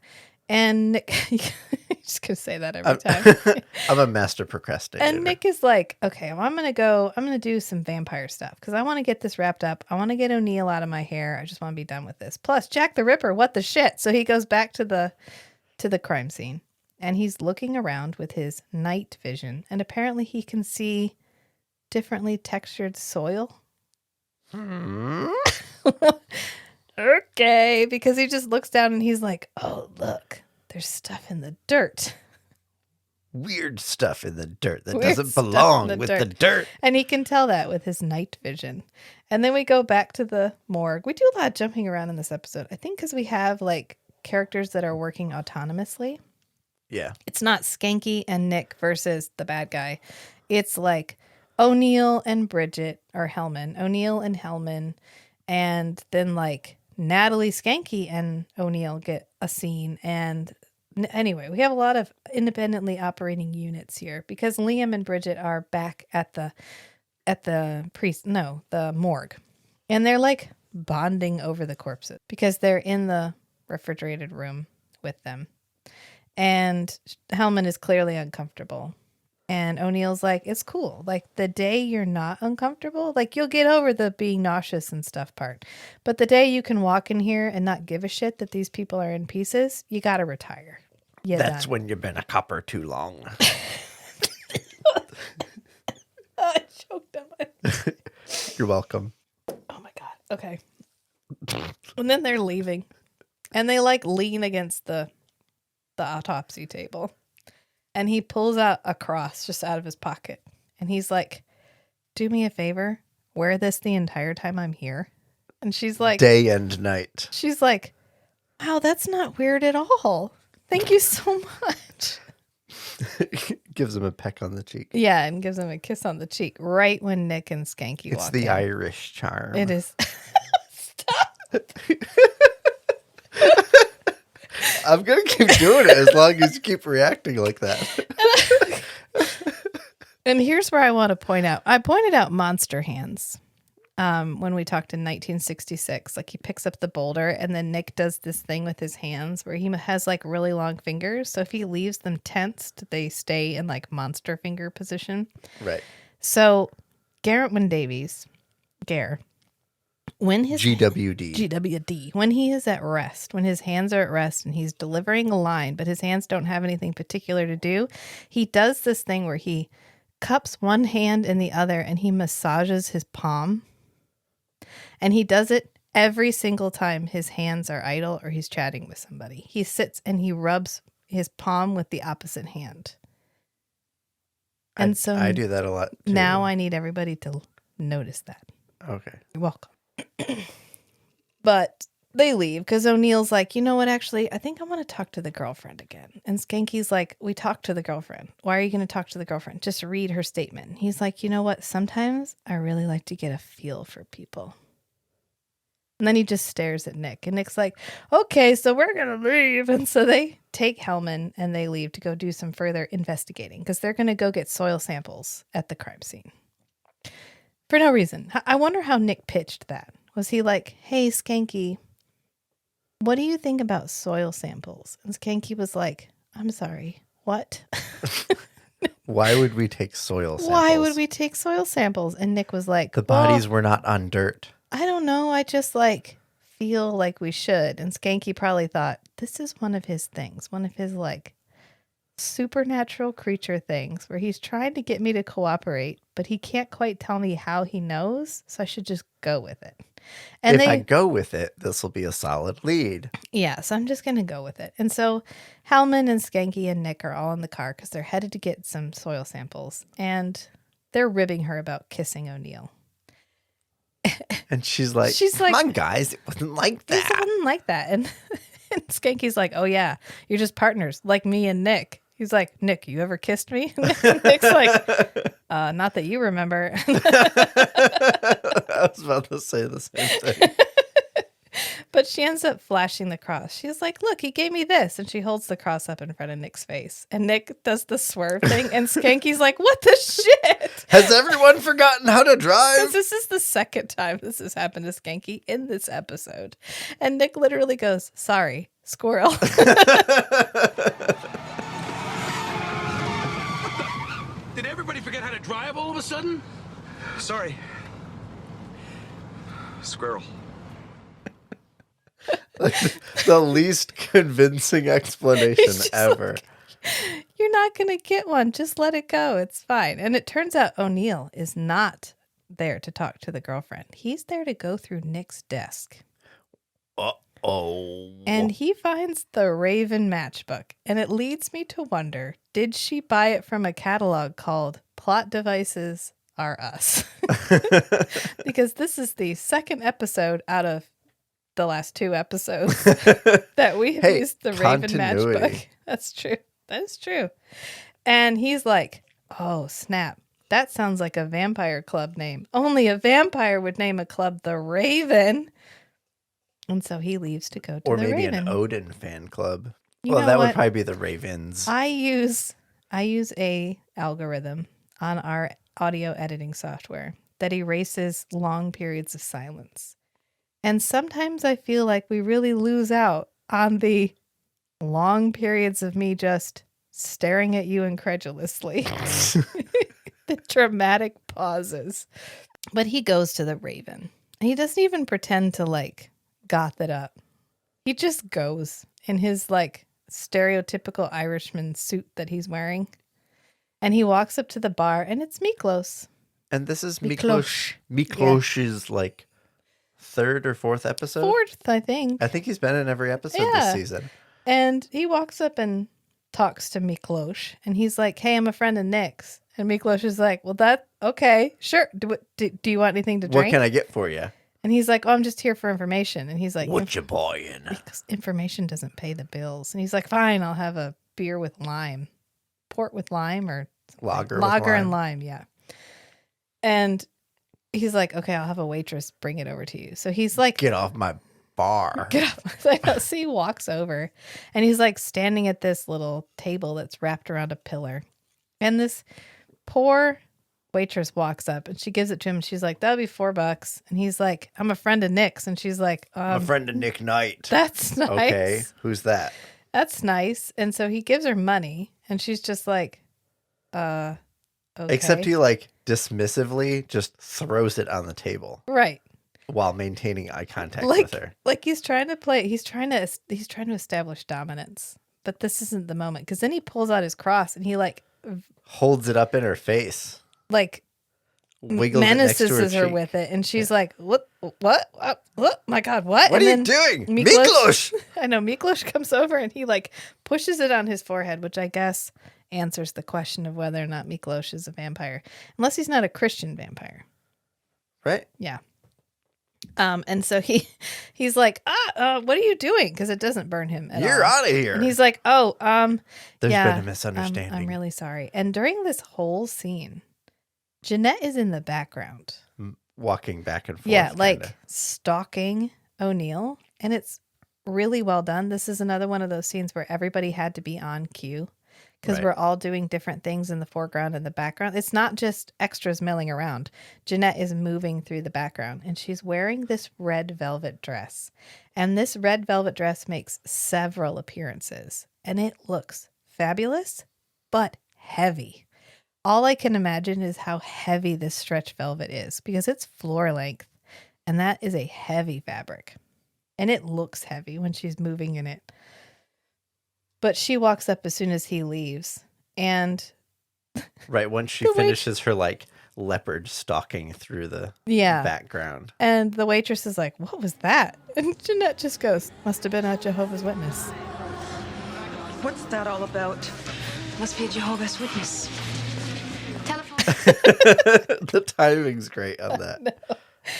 And Nick, I'm just going to say that every time. I'm a master procrastinator. And Nick is like, okay, well, I'm going to do some vampire stuff because I want to get this wrapped up. I want to get O'Neill out of my hair. I just want to be done with this. Plus, Jack the Ripper, what the shit? So he goes back to the crime scene and he's looking around with his night vision, and apparently he can see differently textured soil. Okay, because he just looks down and he's like, oh, look, there's stuff in the dirt. Weird stuff in the dirt that Weird doesn't stuff belong in the with dirt. the dirt. And he can tell that with his night vision. And then we go back to the morgue. We do a lot of jumping around in this episode. I think because we have like characters that are working autonomously. Yeah. It's not Skanky and Nick versus the bad guy. It's like O'Neill and Bridget, or Hellman. O'Neill and Hellman. And then like Natalie, Skanky, and O'Neill get a scene. And anyway, we have a lot of independently operating units here because Liam and Bridget are back at the morgue. And they're like bonding over the corpses because they're in the refrigerated room with them. And Hellman is clearly uncomfortable. And O'Neill's like, it's cool. Like the day you're not uncomfortable, like you'll get over the being nauseous and stuff part. But the day you can walk in here and not give a shit that these people are in pieces, you got to retire. That's when you've been a copper too long. I choked on my... You're welcome. Oh my God. Okay. And then they're leaving. And they like lean against the autopsy table. And he pulls out a cross just out of his pocket. And he's like, do me a favor. Wear this the entire time I'm here. And she's like... Day and night. She's like, wow, that's not weird at all. Thank you so much. Gives him a peck on the cheek. Yeah, and gives him a kiss on the cheek right when Nick and Skanky It's walk the in. Irish charm. It is. I'm going to keep doing it as long as you keep reacting like that. And here's where I want to point out. I pointed out monster hands when we talked in 1966. Like he picks up the boulder and then Nick does this thing with his hands where he has like really long fingers. So if he leaves them tensed, they stay in like monster finger position. Right. So Garrett Winn-Davies, Gare, when his GWD, when he is at rest, when his hands are at rest and he's delivering a line, but his hands don't have anything particular to do, he does this thing where he cups one hand in the other and he massages his palm. And he does it every single time his hands are idle or he's chatting with somebody. He sits and he rubs his palm with the opposite hand. And so I do that a lot too. Now I need everybody to notice that. Okay. You're welcome. But they leave because O'Neill's like, you know what, actually, I think I want to talk to the girlfriend again. And Skanky's like, we talked to the girlfriend. Why are you going to talk to the girlfriend? Just read her statement. And he's like, you know what? Sometimes I really like to get a feel for people. And then he just stares at Nick. And Nick's like, okay, so we're going to leave. And so they take Hellman and they leave to go do some further investigating because they're going to go get soil samples at the crime scene. For no reason. I wonder how Nick pitched that. Was he like, hey, Skanky, what do you think about soil samples? And Skanky was like, I'm sorry, what? Why would we take soil samples? Why would we take soil samples? And Nick was like, The bodies were not on dirt. I don't know. I just like feel like we should. And Skanky probably thought, this is one of his things, one of his like supernatural creature things where he's trying to get me to cooperate, but he can't quite tell me how he knows. So I should just go with it. And if I go with it, this will be a solid lead. Yeah, so I'm just going to go with it. And so Hellman and Skanky and Nick are all in the car because they're headed to get some soil samples. And they're ribbing her about kissing O'Neill. And she's like, come on, guys, it wasn't like that. It wasn't like that. And Skanky's like, oh, yeah, you're just partners like me and Nick. He's like, Nick, you ever kissed me? Nick's like, not that you remember. I was about to say the same thing. But she ends up flashing the cross. She's like, look, he gave me this. And she holds the cross up in front of Nick's face. And Nick does the swerve thing. And Skanky's like, what the shit? Has everyone forgotten how to drive? This is the second time this has happened to Skanky in this episode. And Nick literally goes, sorry, squirrel. Did everybody forget how to drive all of a sudden? Sorry. Squirrel. The least convincing explanation ever. not going to get one. Just let it go. It's fine. And it turns out O'Neill is not there to talk to the girlfriend. He's there to go through Nick's desk. Uh-oh. And he finds the Raven matchbook. And it leads me to wonder, did she buy it from a catalog called Plot Devices Are Us? Because this is the second episode out of the last 2 episodes that we have used the Raven matchbook. That's true. That is true. And he's like, oh, snap. That sounds like a vampire club name. Only a vampire would name a club the Raven. And so he leaves to go to or the maybe Raven. an Odin fan club. You Well, know that would what? probably be the Ravens. I use a algorithm on our audio editing software that erases long periods of silence. And sometimes I feel like we really lose out on the long periods of me just staring at you incredulously. The dramatic pauses. But he goes to the Raven. And he doesn't even pretend to like goth it up. He just goes in his like stereotypical Irishman suit that he's wearing. And he walks up to the bar and it's Miklos. And this is Miklos. Miklos's like 3rd or 4th episode. 4th, I think. I think he's been in every episode Yeah. this season. And he walks up and talks to Miklos. And he's like, hey, I'm a friend of Nick's. And Miklos is like, well, that, okay, sure. Do you want anything to drink? What can I get for you? And he's like, oh, I'm just here for information. And he's like, What you buying? because information doesn't pay the bills. And he's like, fine, I'll have a beer with lime. Port with lime or Lager and lime, yeah. And he's like, okay, I'll have a waitress bring it over to you. So he's like, Get off my bar. get up. So he walks over and he's like standing at this little table that's wrapped around a pillar. And this poor waitress walks up and she gives it to him. She's like, that'll be $4. And he's like, I'm a friend of Nick's. And she's like, I'm a friend of Nick Knight. that's nice. Okay, who's that? That's nice. And so he gives her money and she's just like, okay. Except he like dismissively just throws it on the table Right. while maintaining eye contact Like, with her. like he's trying to establish dominance. But this isn't the moment. Because then he pulls out his cross and he like Holds it up in her face. Wiggles it next to menaces her cheek. with it. And she's like, what, my God, what? What and are you then doing? Miklos! I know. Miklos comes over and he like pushes it on his forehead, which I guess answers the question of whether or not Miklos is a vampire. Unless he's not a Christian vampire. Right? Yeah. And so he's like, what are you doing? Because it doesn't burn him at all. You're out of here. And he's like, oh, There's yeah, been a misunderstanding. I'm really sorry. And during this whole scene, Jeanette is in the background. Walking back and forth. Yeah, kinda. like stalking O'Neill. And it's really well done. This is another one of those scenes where everybody had to be on cue because Right. we're all doing different things in the foreground and the background. It's not just extras milling around. Jeanette is moving through the background and she's wearing this red velvet dress. And this red velvet dress makes several appearances and it looks fabulous, but heavy. All I can imagine is how heavy this stretch velvet is because it's floor length and that is a heavy fabric. And it looks heavy when she's moving in it. But she walks up as soon as he leaves. And Right, once she The finishes her like leopard stalking through the yeah. background. And the waitress is like, what was that? And Jeanette just goes, must have been a Jehovah's Witness. What's that all about? Must be a Jehovah's Witness. Telephone. The timing's great on that.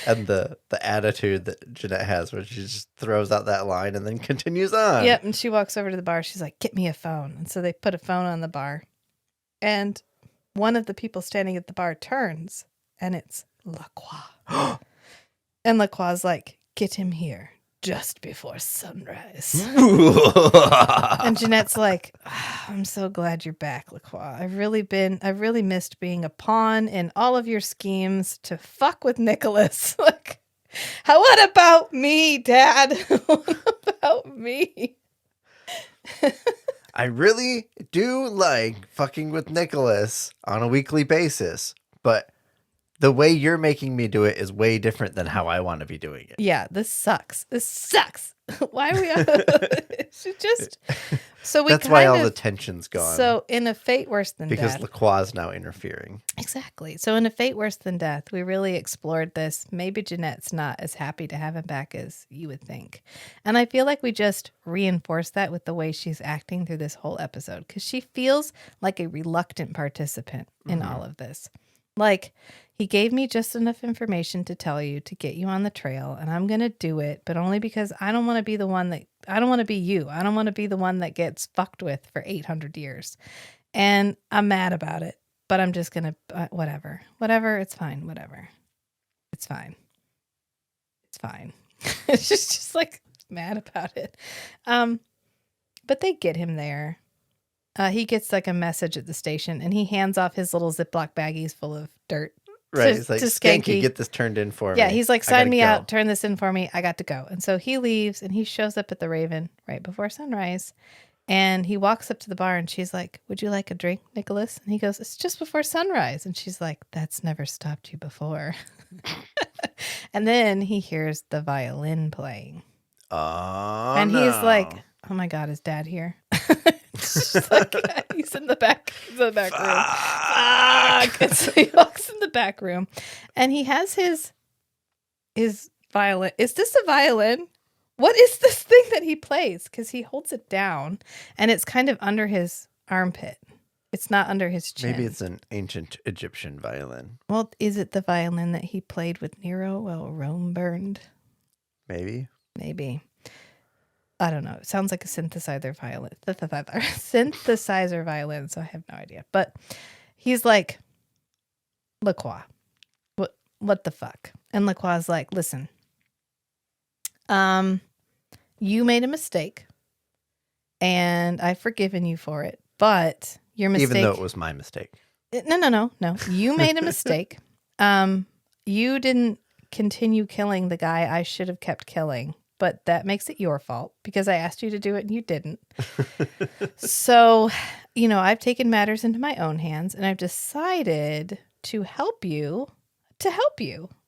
And the attitude that Jeanette has where she just throws out that line and then continues on. Yep. And she walks over to the bar. She's like, get me a phone. And so they put a phone on the bar. And one of the people standing at the bar turns and it's Lacroix. And Lacroix's like, get him here just before sunrise. And Jeanette's like, I'm so glad you're back, Lacroix. I've really missed being a pawn in all of your schemes to fuck with Nicholas. Like, what about me, Dad? What about me? I really do like fucking with Nicholas on a weekly basis, but the way you're making me do it is way different than how I want to be doing it. Yeah, this sucks. This sucks. Why are we on? She just. So we That's why all the tension's gone. So in A Fate Worse Than because Death. Lacroix's now interfering. Exactly. So in A Fate Worse Than Death, we really explored this. Maybe Jeanette's not as happy to have him back as you would think. And I feel like we just reinforced that with the way she's acting through this whole episode. Because she feels like a reluctant participant in all of this. Like, he gave me just enough information to tell you to get you on the trail, and I'm going to do it, but only because I don't want to be the one that, I don't want to be you. I don't want to be the one that gets fucked with for 800 years. And I'm mad about it, but I'm just going to, whatever, it's fine, whatever. It's fine. It's fine. It's just like mad about it. But they get him there. He gets like a message at the station, and he hands off his little Ziploc baggies full of dirt. Right. He's like, Skanky, get this turned in for me. Yeah, he's like, sign me out, turn this in for me. I got to go. And so he leaves, and he shows up at the Raven right before sunrise. And he walks up to the bar, and she's like, would you like a drink, Nicholas? And he goes, it's just before sunrise. And she's like, that's never stopped you before. And then he hears the violin playing. Oh, and he's like, oh my God, is Dad here? Like, he's in the back room. Fuck. And so he walks in the back room, and he has his violin. Is this a violin? What is this thing that he plays? Because he holds it down, and it's kind of under his armpit. It's not under his chin. Maybe it's an ancient Egyptian violin. Well, is it the violin that he played with Nero while Rome burned? Maybe. I don't know. It sounds like a synthesizer violin. Synthesizer violin, so I have no idea. But he's like, Lacroix, what the fuck? And Lacroix's like, listen, you made a mistake, and I've forgiven you for it, but your mistake... Even though it was my mistake. No. You made a mistake. You didn't continue killing the guy I should have kept killing. But that makes it your fault because I asked you to do it and you didn't. So, I've taken matters into my own hands, and I've decided to help you.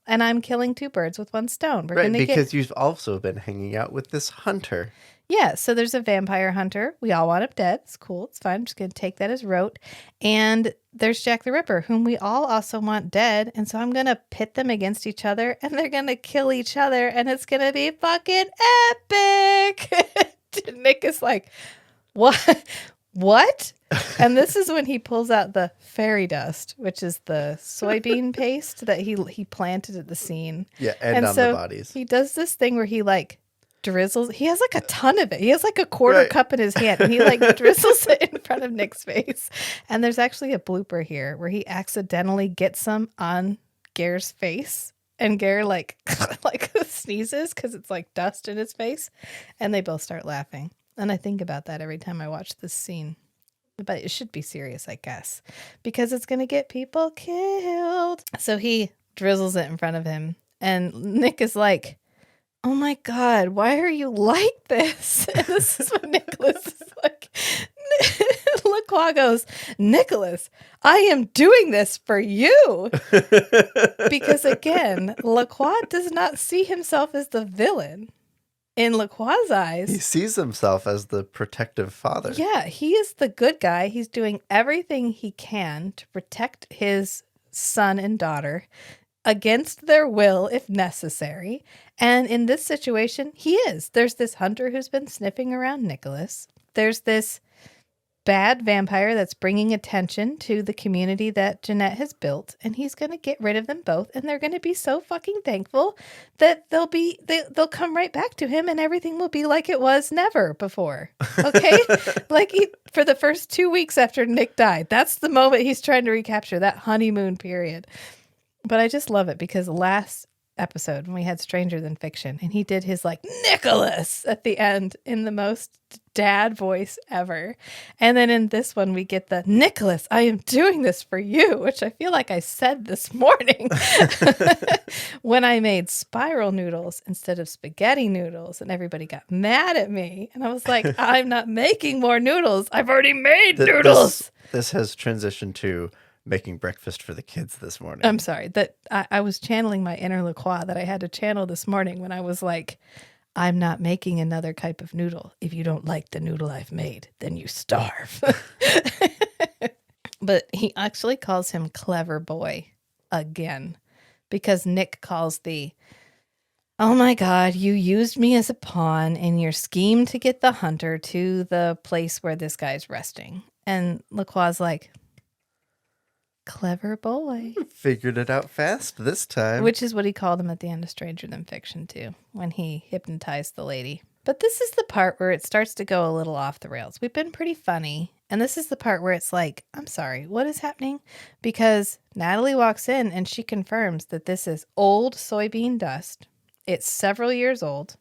And I'm killing two birds with one stone. Because you've also been hanging out with this hunter. Yeah, so there's a vampire hunter. We all want him dead. It's cool. It's fine. I'm just going to take that as rote. And there's Jack the Ripper, whom we all also want dead. And so I'm going to pit them against each other, and they're going to kill each other, and it's going to be fucking epic. Nick is like, what? And this is when he pulls out the fairy dust, which is the soybean paste that he planted at the scene. Yeah, and on so the bodies. He does this thing where he like drizzles. He has like a ton of it. He has like a quarter cup in his hand, and he like drizzles it in front of Nick's face. And there's actually a blooper here where he accidentally gets some on Gare's face, and Gare like sneezes because it's like dust in his face, and they both start laughing. And I think about that every time I watch this scene. But it should be serious, I guess, because it's going to get people killed. So he drizzles it in front of him, and Nick is like, oh my God, why are you like this? And this is what Nicholas is like. Lacroix goes, Nicholas, I am doing this for you. Because again, Lacroix does not see himself as the villain. In Lacroix's eyes, he sees himself as the protective father. Yeah, he is the good guy. He's doing everything he can to protect his son and daughter against their will if necessary. And in this situation, he is. There's this hunter who's been sniffing around Nicholas. There's this bad vampire that's bringing attention to the community that Jeanette has built, and he's going to get rid of them both, and they're going to be so fucking thankful that they'll come right back to him, and everything will be like it was never before. Okay? For the first 2 weeks after Nick died, that's the moment he's trying to recapture, that honeymoon period. But I just love it because last episode when we had Stranger Than Fiction, and he did his like Nicholas at the end in the most dad voice ever. And then in this one we get the Nicholas, I am doing this for you, which I feel like I said this morning when I made spiral noodles instead of spaghetti noodles, and everybody got mad at me, and I was like, I'm not making more noodles, I've already made noodles. This has transitioned to making breakfast for the kids this morning. I'm sorry that I was channeling my inner LaCroix that I had to channel this morning when I was like, I'm not making another type of noodle. If you don't like the noodle I've made, then you starve. But he actually calls him Clever Boy again because Nick calls oh my God, you used me as a pawn in your scheme to get the hunter to the place where this guy's resting. And LaCroix's like, Clever boy. Figured it out fast this time. Which is what he called him at the end of Stranger Than Fiction, too, when he hypnotized the lady. But this is the part where it starts to go a little off the rails. We've been pretty funny. And this is the part where it's like, I'm sorry, what is happening? Because Natalie walks in and she confirms that this is old soybean dust. It's several years old.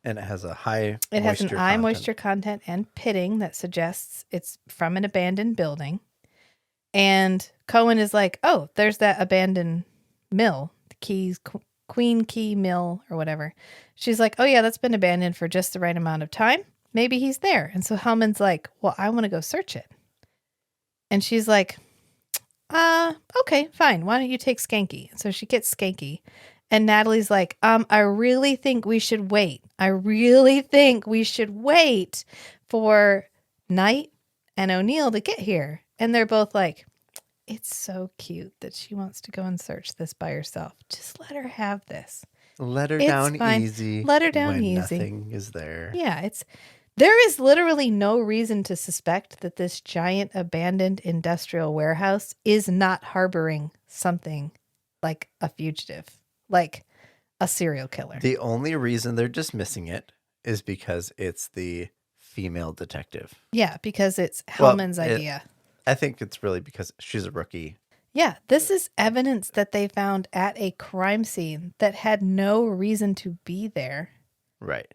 And it has a high It has an high content. moisture content and pitting that suggests it's from an abandoned building. And Cohen is like, oh, there's that abandoned mill, Queen Key Mill or whatever. She's like, oh, yeah, that's been abandoned for just the right amount of time. Maybe he's there. And so Hellman's like, well, I want to go search it. And she's like, okay, fine. Why don't you take Skanky? So she gets Skanky. And Natalie's like, I really think we should wait. I really think we should wait for Knight and O'Neill to get here. And they're both like, it's so cute that she wants to go and search this by herself. Just let her have this. Let her It's down fine. easy. Let her down when easy. Nothing is there. Yeah, there is literally no reason to suspect that this giant abandoned industrial warehouse is not harboring something like a fugitive, like a serial killer. The only reason they're dismissing it is because it's the female detective. Yeah, because it's Hellman's Well, idea. I think it's really because she's a rookie. Yeah, this is evidence that they found at a crime scene that had no reason to be there. Right.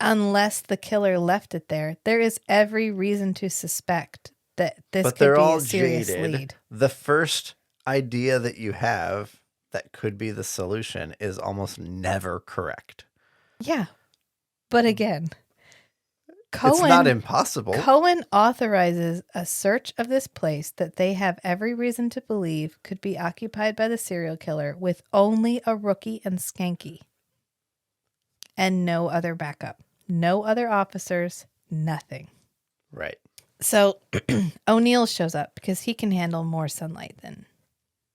Unless the killer left it there. There is every reason to suspect that this But could they're be all a serious jaded. lead. The first idea that you have that could be the solution is almost never correct. Yeah. But again, It's not impossible. Cohen authorizes a search of this place that they have every reason to believe could be occupied by the serial killer with only a rookie and Skanky. And no other backup. No other officers. Nothing. Right. So O'Neill shows up because he can handle more sunlight than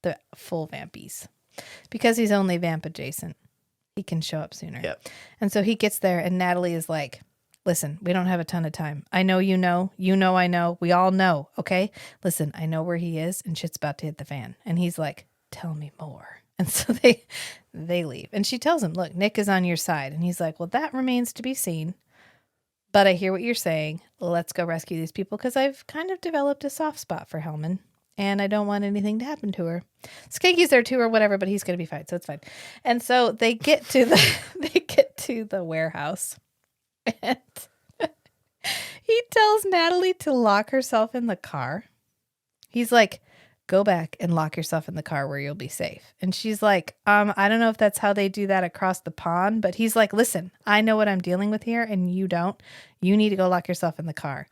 the full vampies. Because he's only vamp adjacent, he can show up sooner. Yep. And so he gets there and Natalie is like, listen, we don't have a ton of time. I know, you know, I know, we all know. Okay. Listen, I know where he is and shit's about to hit the fan. And he's like, tell me more. And so they leave. And she tells him, look, Nick is on your side. And he's like, well, that remains to be seen. But I hear what you're saying. Let's go rescue these people because I've kind of developed a soft spot for Hellman. And I don't want anything to happen to her. Skanky's there too or whatever, but he's going to be fine. So it's fine. And so they get to the warehouse. And he tells Natalie to lock herself in the car. He's like, go back and lock yourself in the car where you'll be safe. And she's like, I don't know if that's how they do that across the pond, but he's like, listen, I know what I'm dealing with here and you don't. You need to go lock yourself in the car.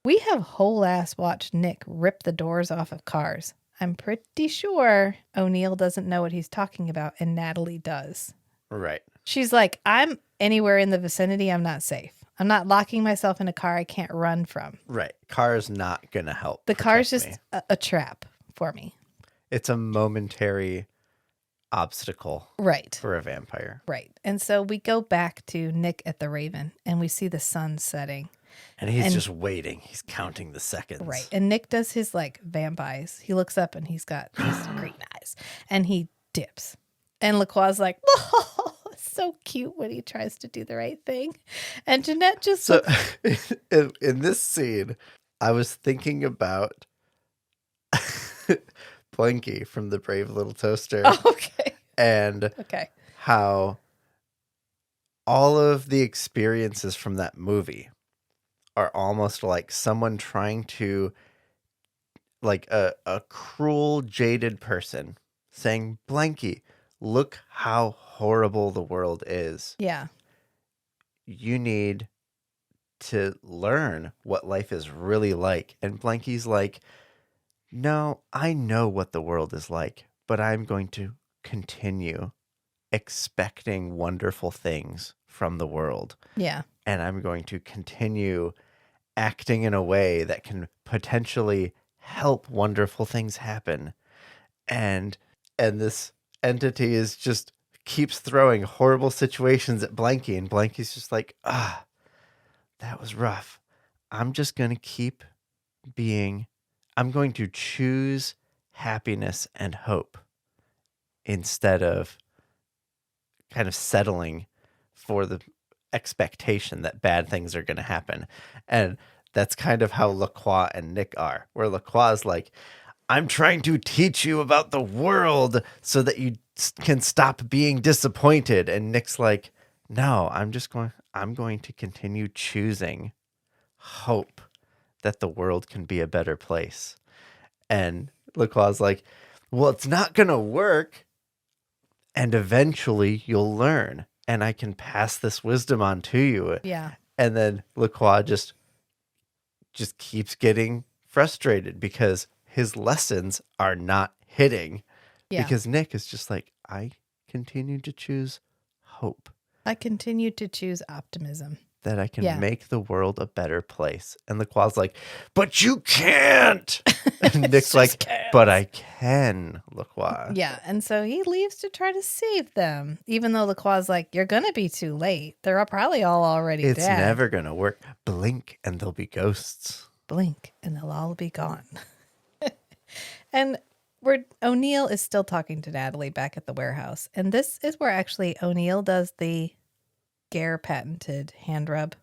We have whole ass watched Nick rip the doors off of cars. I'm pretty sure O'Neill doesn't know what he's talking about and Natalie does. Right. She's like, I'm anywhere in the vicinity, I'm not safe. I'm not locking myself in a car I can't run from. Right. Car is not going to help. The car is protect just me. a trap for me. It's a momentary obstacle. Right. For a vampire. Right. And so we go back to Nick at the Raven and we see the sun setting. And he's just waiting. He's counting the seconds. Right. And Nick does his like vamp eyes. He looks up and he's got these green eyes and he dips. And LaCroix's like, oh, so cute when he tries to do the right thing. And Jeanette just So in this scene, I was thinking about Blanky from The Brave Little Toaster. Oh, okay. And how all of the experiences from that movie are almost like someone trying to, like a cruel, jaded person saying, Blanky, look how horrible the world is. Yeah. You need to learn what life is really like. And Blanky's like, no, I know what the world is like, but I'm going to continue expecting wonderful things from the world. Yeah. And I'm going to continue acting in a way that can potentially help wonderful things happen. And this entity is just keeps throwing horrible situations at Blanky, and Blanky's just like, that was rough. I'm just going to keep I'm going to choose happiness and hope instead of kind of settling for the expectation that bad things are going to happen. And that's kind of how LaCroix and Nick are, where LaCroix is like, I'm trying to teach you about the world so that you can stop being disappointed. And Nick's like, no, I'm going to continue choosing hope that the world can be a better place. And LaCroix's like, well, it's not going to work. And eventually you'll learn. And I can pass this wisdom on to you. Yeah. And then LaCroix just keeps getting frustrated because his lessons are not hitting. Yeah. Because Nick is just like, I continue to choose hope. I continue to choose optimism. That I can make the world a better place. And LaCroix's like, but you can't. And Nick's like, but I can, LaCroix. Yeah. And so he leaves to try to save them, even though LaCroix's like, you're going to be too late. They're probably all already dead. It's never going to work. Blink and there'll be ghosts. Blink and they'll all be gone. And O'Neill is still talking to Natalie back at the warehouse. And this is where actually O'Neill does the Gare patented hand rub.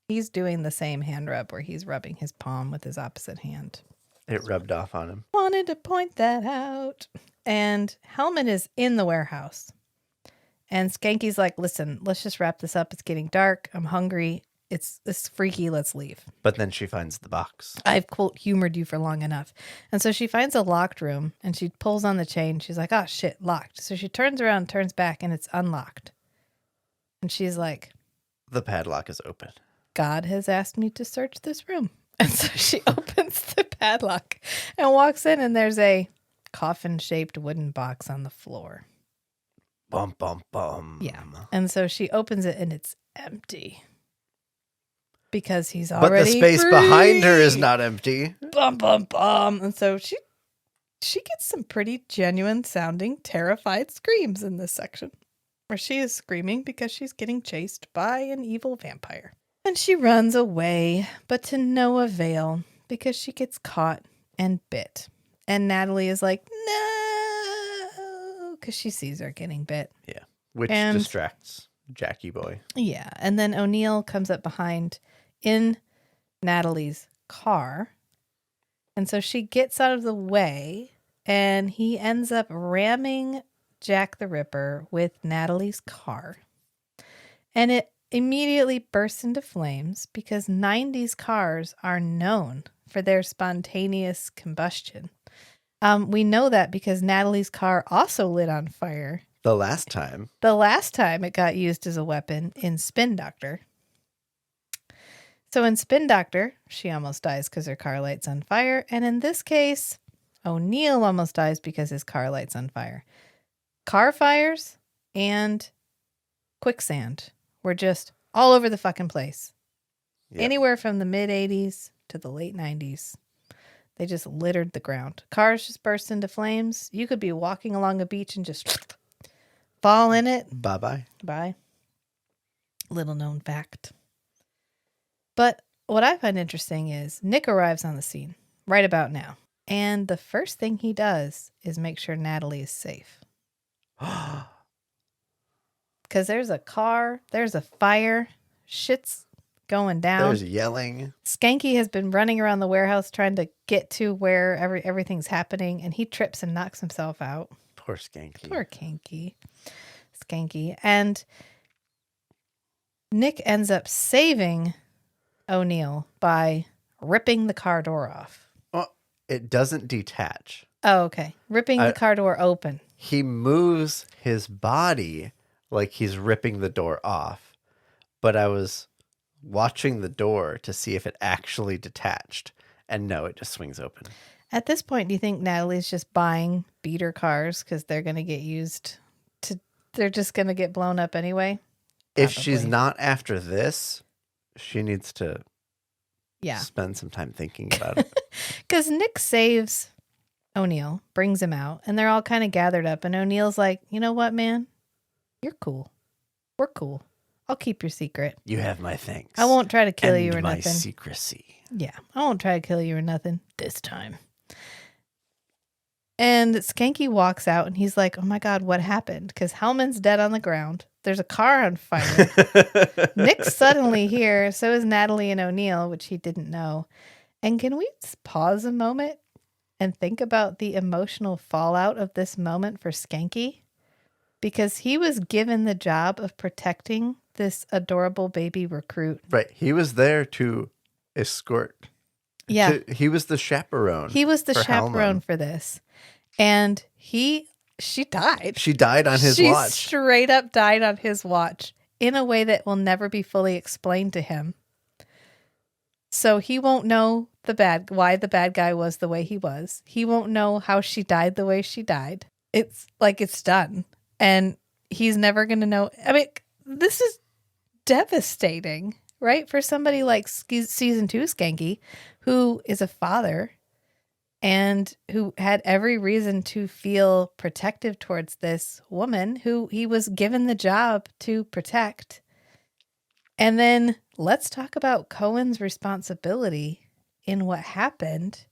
He's doing the same hand rub where he's rubbing his palm with his opposite hand. It rubbed off on him. Wanted to point that out. And Hellman is in the warehouse. And Skanky's like, listen, let's just wrap this up. It's getting dark. I'm hungry. It's freaky. Let's leave. But then she finds the box. I've, quote, humored you for long enough. And so she finds a locked room and she pulls on the chain. She's like, oh, shit, locked. So she turns around, turns back, and it's unlocked. And she's like, the padlock is open. God has asked me to search this room. And so she opens the padlock and walks in, and there's a coffin-shaped wooden box on the floor. Bum, bum, bum. Yeah. And so she opens it, and it's empty. Because he's already But the space free. behind her is not empty. Bum, bum, bum. And so she gets some pretty genuine sounding terrified screams in this section, where she is screaming because she's getting chased by an evil vampire. And she runs away, but to no avail, because she gets caught and bit. And Natalie is like, no, because she sees her getting bit. Yeah, which distracts Jackie Boy. Yeah, and then O'Neill comes up behind in Natalie's car. And so she gets out of the way, and he ends up ramming Jack the Ripper with Natalie's car. And it immediately bursts into flames because 90s cars are known for their spontaneous combustion. We know that because Natalie's car also lit on fire. The last time it got used as a weapon in Spin Doctor. So in Spin Doctor, she almost dies because her car lights on fire. And in this case, O'Neill almost dies because his car lights on fire. Car fires and quicksand were just all over the fucking place. Yep. Anywhere from the mid 80s to the late 90s. They just littered the ground. Cars just burst into flames. You could be walking along a beach and just fall in it. Bye-bye. Bye. Little known fact. But what I find interesting is Nick arrives on the scene right about now. And the first thing he does is make sure Natalie is safe. Because there's a car, there's a fire, shit's going down. There's yelling. Skanky has been running around the warehouse trying to get to where everything's happening, and he trips and knocks himself out. Poor Skanky. Poor Skanky. And Nick ends up saving O'Neill by ripping the car door off. Well, it doesn't detach. Oh, okay. Ripping the car door open. He moves his body like he's ripping the door off. But I was watching the door to see if it actually detached. And no, it just swings open. At this point, do you think Natalie's just buying beater cars because they're going to get used to, they're just going to get blown up anyway? If she's Probably. not after this, she needs to Yeah. spend some time thinking about it. Because Nick saves O'Neill, brings him out, and they're all kind of gathered up. And O'Neill's like, you know what, man? You're cool. We're cool. I'll keep your secret. You have my thanks. I won't try to kill you and or my nothing. secrecy. Yeah, I won't try to kill you or nothing this time. And Skanky walks out and he's like, oh my God, what happened? Because Hellman's dead on the ground. There's a car on fire. Nick's suddenly here. So is Natalie and O'Neill, which he didn't know. And can we pause a moment and think about the emotional fallout of this moment for Skanky? Because he was given the job of protecting this adorable baby recruit. Right. He was there to escort. Yeah. He was the chaperone. He was the for chaperone Hellman. for this. And she died. She died on his She watch. straight up died on his watch in a way that will never be fully explained to him. So he won't know why the bad guy was the way he was. He won't know how she died the way she died. It's like it's done. And he's never going to know. I mean, this is devastating, right? For somebody like season 2 Skanky, who is a father and who had every reason to feel protective towards this woman who he was given the job to protect. And then let's talk about Cohen's responsibility in what happened,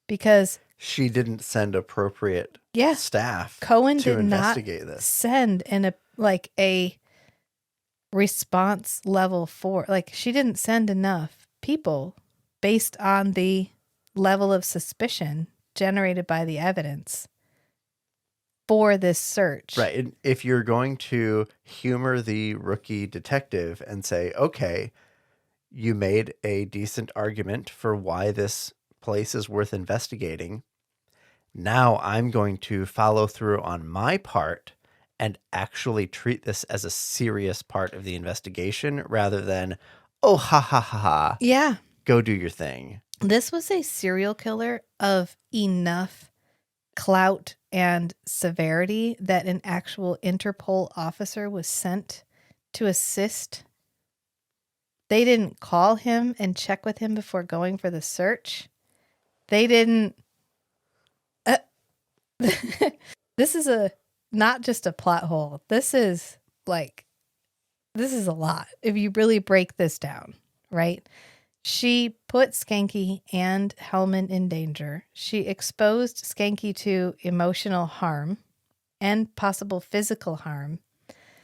because she didn't send appropriate staff Cohen to did not investigate this. send a response level 4. Like, she didn't send enough people based on the level of suspicion generated by the evidence for this search. Right. And if you're going to humor the rookie detective and say, okay, you made a decent argument for why this place is worth investigating. Now I'm going to follow through on my part and actually treat this as a serious part of the investigation rather than, oh, ha, ha, ha, ha. Yeah. Go do your thing. This was a serial killer of enough clout and severity that an actual Interpol officer was sent to assist. They didn't call him and check with him before going for the search. They didn't. This is not just a plot hole. This is a lot. If you really break this down, right? She put Skanky and Hellman in danger. She exposed Skanky to emotional harm and possible physical harm.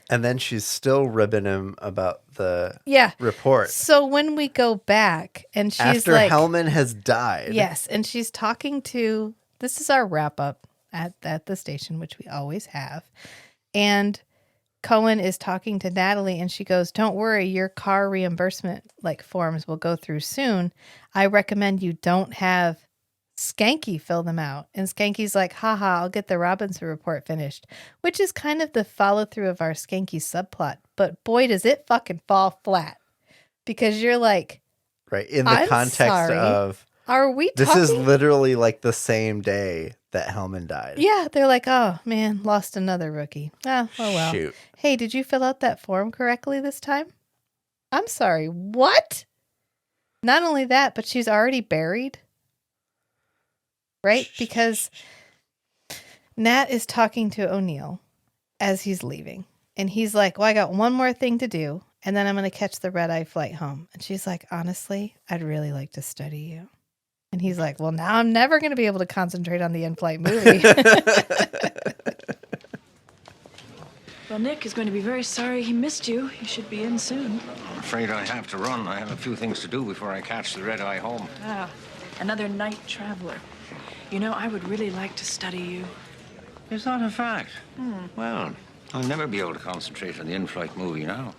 And then she's still ribbing him about the report. So when we go back and she's after like, Hellman has died. Yes. And she's talking to, this is our wrap up at the station, which we always have. And Cohen is talking to Natalie and she goes, don't worry, your car reimbursement forms will go through soon. I recommend you don't have Skanky fill them out. And Skanky's like, haha, I'll get the Robinson report finished, which is kind of the follow through of our Skanky subplot. But boy, does it fucking fall flat, because you're like, right. In the context of, are we this talking? is literally like the same day that Hellman died. Yeah, they're like, oh man, lost another rookie. Oh well. Shoot. Hey, did you fill out that form correctly this time? I'm sorry, what? Not only that, but she's already buried. Right? Because Nat is talking to O'Neill as he's leaving. And he's like, well, I got one more thing to do, and then I'm going to catch the red-eye flight home. And she's like, honestly, I'd really like to study you. And he's like, well, now I'm never going to be able to concentrate on the in-flight movie. Well, Nick is going to be very sorry he missed you. He should be in soon. I'm afraid I have to run. I have a few things to do before I catch the red eye home. Ah, another night traveler. You know, I would really like to study you. Is that a fact? Well, I'll never be able to concentrate on the in-flight movie now.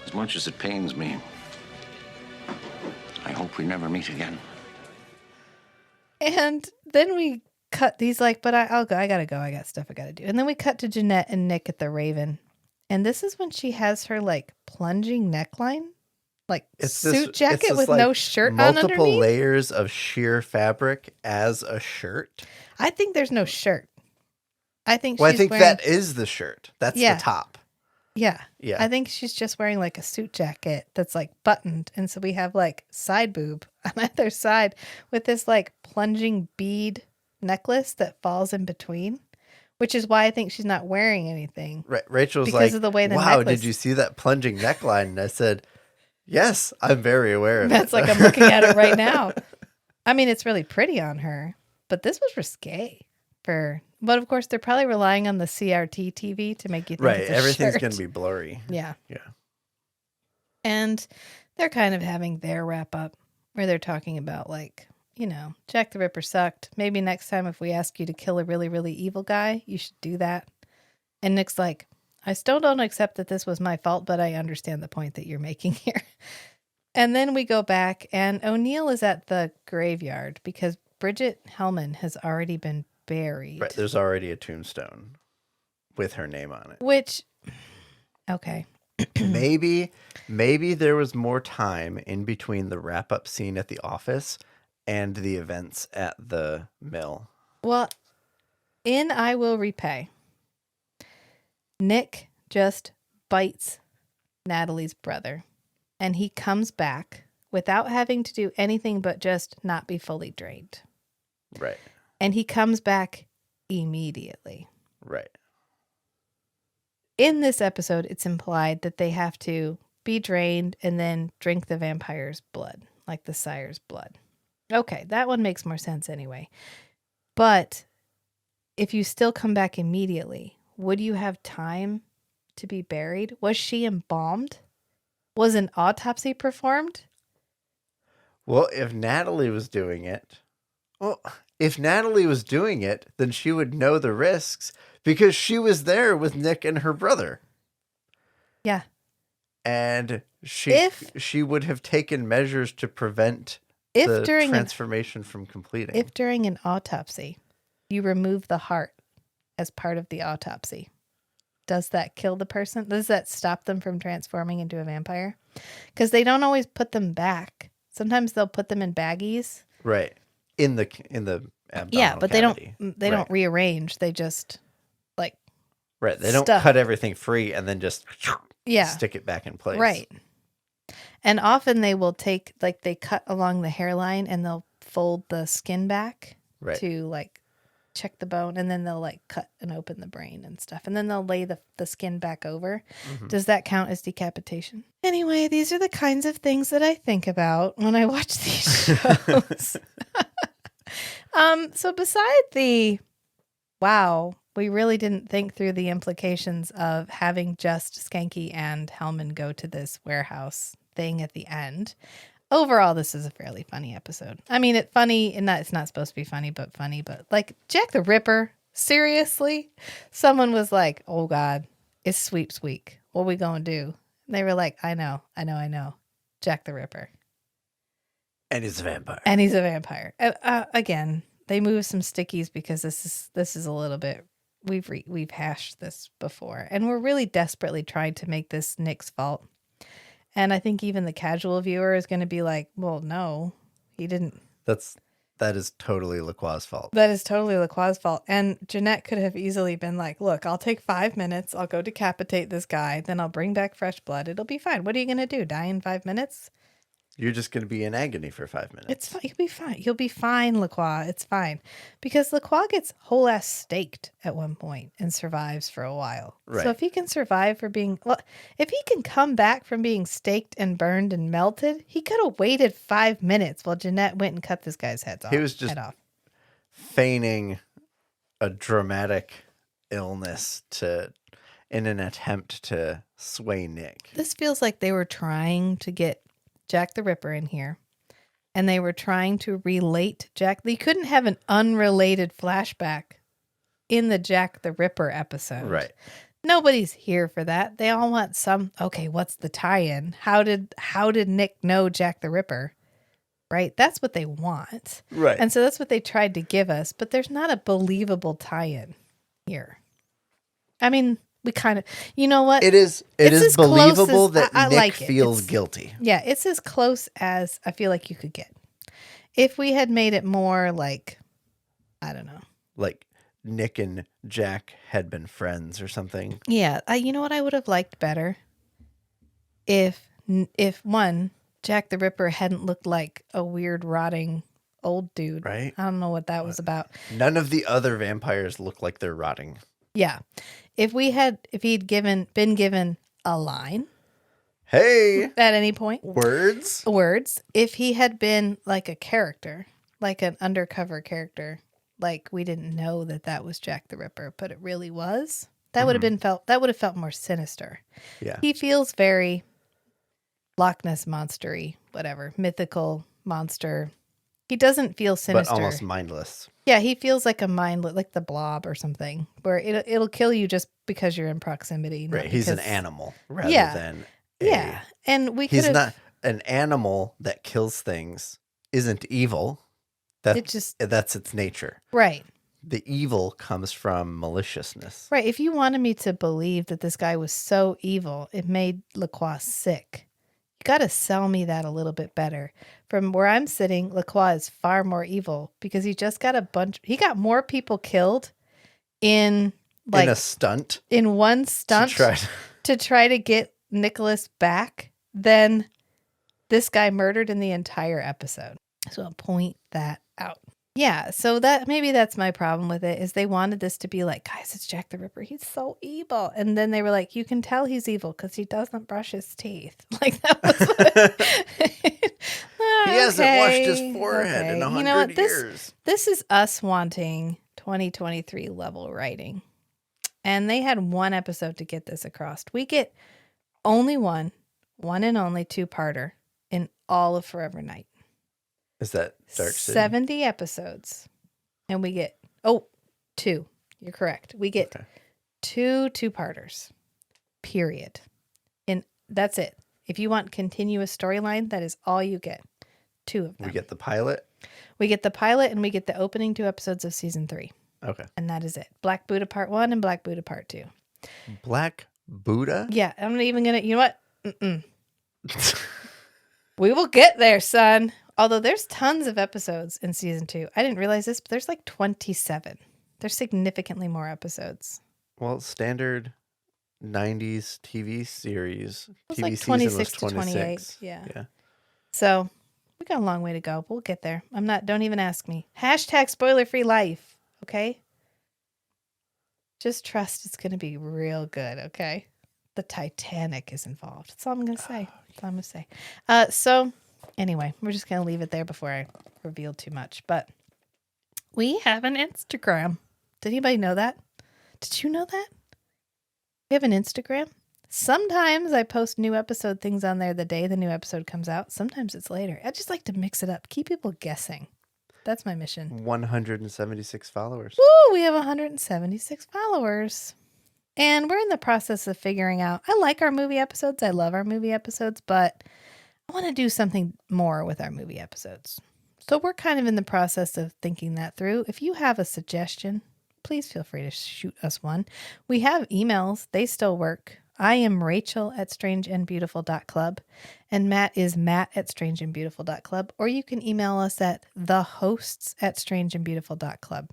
As much as it pains me, I hope we never meet again. And then we cut, he's like, but I'll go. I gotta go. I got stuff I gotta do. And then we cut to Jeanette and Nick at the Raven. And this is when she has her plunging neckline like It's suit jacket this, with like, no shirt on multiple underneath. layers of sheer fabric as a shirt. I think there's no shirt. I think Well, I she's think wearing, that is the shirt. That's Yeah. the top. yeah. Yeah. I think she's just wearing like a suit jacket that's like buttoned. And so we have like side boob on either side with this like plunging bead necklace that falls in between, which is why I think she's not wearing anything. Rachel's Because like, of the way the wow, necklace- did you see that plunging neckline? And I said, yes, I'm very aware of That's it. like I'm looking at it right now. I mean, it's really pretty on her, but this was risque but of course they're probably relying on the CRT TV to make you think Right. it's a Everything's shirt. going to be blurry. Yeah. Yeah. And they're kind of having their wrap up where they're talking about like, Jack the Ripper sucked. Maybe next time if we ask you to kill a really, really evil guy, you should do that. And Nick's like, I still don't accept that this was my fault, but I understand the point that you're making here. And then we go back and O'Neill is at the graveyard because Bridget Hellman has already been buried. Right. There's already a tombstone with her name on it. Which, okay. Maybe there was more time in between the wrap up scene at the office and the events at the mill. Well, in I Will Repay, Nick just bites Natalie's brother and he comes back without having to do anything but just not be fully drained. Right. And he comes back immediately. Right. In this episode, it's implied that they have to be drained and then drink the vampire's blood, like the sire's blood. Okay, that one makes more sense anyway. But if you still come back immediately, would you have time to be buried? Was she embalmed? Was an autopsy performed? Well, if Natalie was doing it, then she would know the risks because she was there with Nick and her brother. Yeah. And she would have taken measures to prevent the transformation from completing. If during an autopsy you remove the heart as part of the autopsy, does that kill the person? Does that stop them from transforming into a vampire? Because they don't always put them back. Sometimes they'll put them in baggies. Right. In the abdominal but cavity. they don't rearrange. They just like right. They don't stuff. cut everything free and then just stick it back in place. Right. And often they will take they cut along the hairline and they'll fold the skin back to like check the bone, and then they'll like cut and open the brain and stuff, and then they'll lay the skin back over. Mm-hmm. Does that count as decapitation? Anyway, these are the kinds of things that I think about when I watch these shows. So beside the we really didn't think through the implications of having just Skanky and Hellman go to this warehouse thing at the end. Overall, this is a fairly funny episode. I mean, it's funny in that it's not supposed to be funny, but like Jack the Ripper, seriously? Someone was like, oh God, it's sweeps week. What are we going to do? And they were like, I know. Jack the Ripper. And he's a vampire. Again, they move some stickies because this is a little bit, we've hashed this before. And we're really desperately trying to make this Nick's fault. And I think even the casual viewer is going to be like, well, no, he didn't. That is totally Lacroix's fault. That is totally Lacroix's fault. And Jeanette could have easily been like, look, I'll take 5 minutes. I'll go decapitate this guy. Then I'll bring back fresh blood. It'll be fine. What are you going to do? Die in 5 minutes? You're just going to be in agony for 5 minutes. It's fine. You'll be fine. You'll be fine, Lacroix. It's fine. Because Lacroix gets whole ass staked at one point and survives for a while. Right. So if he can survive if he can come back from being staked and burned and melted, he could have waited 5 minutes while Jeanette went and cut this guy's head off. He was just feigning a dramatic illness in an attempt to sway Nick. This feels like they were trying to get Jack the Ripper in here, and they were trying to relate Jack. They couldn't have an unrelated flashback in the Jack the Ripper episode. Right. Nobody's here for that. They all want what's the tie-in? How did Nick know Jack the Ripper? Right? That's what they want. Right. And so that's what they tried to give us, but there's not a believable tie-in here. I mean, We kind of, you know what? It is It's is as close believable as- that I Nick like it. feels It's- guilty. Yeah, it's as close as I feel like you could get. If we had made it more like, I don't know. Like Nick and Jack had been friends or something. Yeah, you know what I would have liked better? If one, Jack the Ripper hadn't looked like a weird rotting old dude. Right. I don't know what that was about. None of the other vampires look like they're rotting. Yeah. If he'd been given a line Hey, at any point, words. if he had been like a character, like an undercover character, like we didn't know that was Jack the Ripper, but it really was, that would have felt more sinister. Yeah. He feels very Loch Ness monstery, whatever, mythical monster. He doesn't feel sinister. But almost mindless. Yeah, he feels like a mindless, like the Blob or something, where it'll kill you just because you're in proximity. Right. He's an animal rather Yeah. than Yeah, and we could He's have. not an animal that kills things. Isn't evil. That's its nature. Right. The evil comes from maliciousness. Right. If you wanted me to believe that this guy was so evil, it made Lacroix sick. You got to sell me that a little bit better. From where I'm sitting, Lacroix is far more evil because he just got he got more people killed in a stunt. In one stunt to try to get Nicholas back than this guy murdered in the entire episode. So I'll point that out. Yeah, so maybe that's my problem with it is they wanted this to be like, guys, it's Jack the Ripper. He's so evil. And then they were like, you can tell he's evil because he doesn't brush his teeth. Like that was he hasn't washed his forehead in 100 you know what? years. This is us wanting 2023 level writing. And they had one episode to get this across. We get only one and only two-parter in all of Forever Night. Is that Dark City? 70 episodes. And we get, two. You're correct. We get two-parters. Period. And that's it. If you want continuous storyline, that is all you get. 2 of them. We get the pilot? We get the pilot and we get the opening 2 episodes of season 3. Okay. And that is it. Black Buddha Part 1 and Black Buddha Part 2. Black Buddha? Yeah, I'm not even going to, you know what? We will get there, son. Although there's tons of episodes in season 2. I didn't realize this, but there's like 27. There's significantly more episodes. Well, standard 90s TV series. It's TV like season 26 was to 28. 26. Yeah. So we got a long way to go. We'll get there. Don't even ask me. # spoiler free life. Okay. Just trust it's going to be real good. Okay. The Titanic is involved. That's all I'm going to say. That's all I'm going to say. So anyway, we're just going to leave it there before I reveal too much. But we have an Instagram. Did anybody know that? Did you know that? We have an Instagram. Sometimes I post new episode things on there the day the new episode comes out. Sometimes it's later. I just like to mix it up. Keep people guessing. That's my mission. 176 followers. Woo! We have 176 followers. And we're in the process of figuring out. I like our movie episodes. I love our movie episodes, but I want to do something more with our movie episodes. So we're kind of in the process of thinking that through. If you have a suggestion, please feel free to shoot us one. We have emails. They still work. I am Rachel at strangeandbeautiful.club and Matt is Matt at strangeandbeautiful.club, or you can email us at thehosts@strangeandbeautiful.club,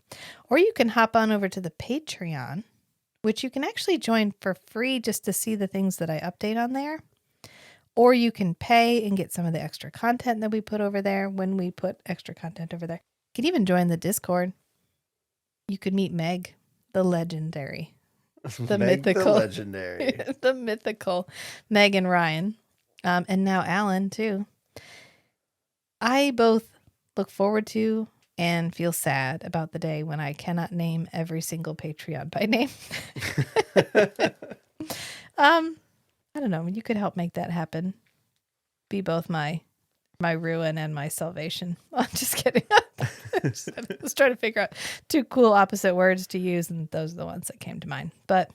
or you can hop on over to the Patreon, which you can actually join for free just to see the things that I update on there, or you can pay and get some of the extra content that we put over there when we put extra content over there. You can even join the Discord. You could meet Meg, the legendary. The Meg mythical, the legendary, the mythical Meg and Ryan, and now Alan too. I both look forward to and feel sad about the day when I cannot name every single Patreon by name. I don't know. You could help make that happen. Be both my ruin and my salvation. I'm just kidding. I was trying to figure out 2 cool opposite words to use, and those are the ones that came to mind. But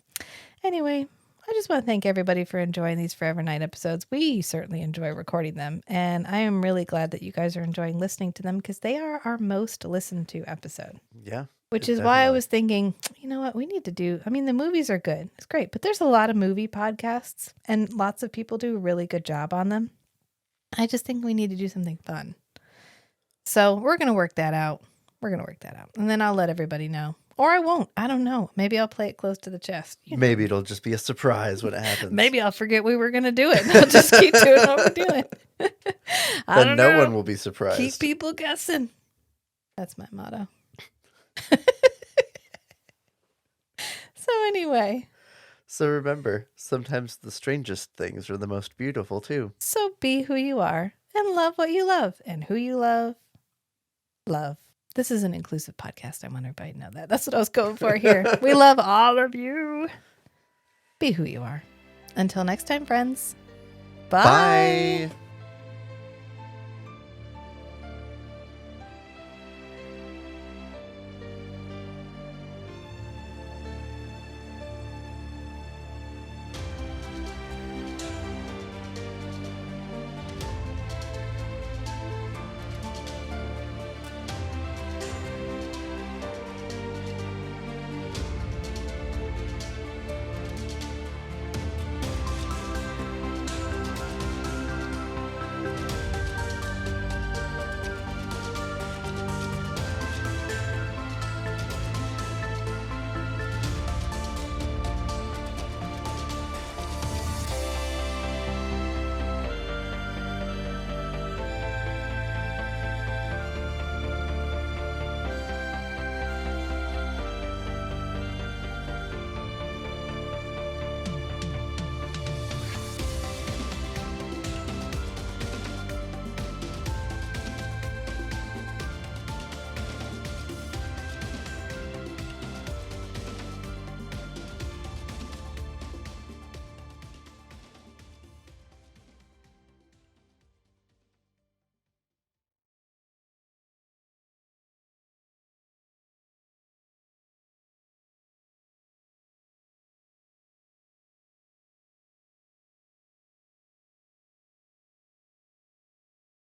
anyway, I just want to thank everybody for enjoying these Forever Night episodes. We certainly enjoy recording them, and I am really glad that you guys are enjoying listening to them because they are our most listened to episode. Yeah. Which is why I was thinking, you know what, we need to do. I mean, the movies are good. It's great. But there's a lot of movie podcasts and lots of people do a really good job on them. I just think we need to do something fun. So we're going to work that out. And then I'll let everybody know. Or I won't. I don't know. Maybe I'll play it close to the chest. Maybe it'll just be a surprise when it happens. Maybe I'll forget we were going to do it. I'll just keep doing what we're doing. Then no one will be surprised. Keep people guessing. That's my motto. So anyway. So remember, sometimes the strangest things are the most beautiful too. So be who you are and love what you love. And who you love, love. This is an inclusive podcast. I want everybody to know that. That's what I was going for here. We love all of you. Be who you are. Until next time, friends. Bye. Bye.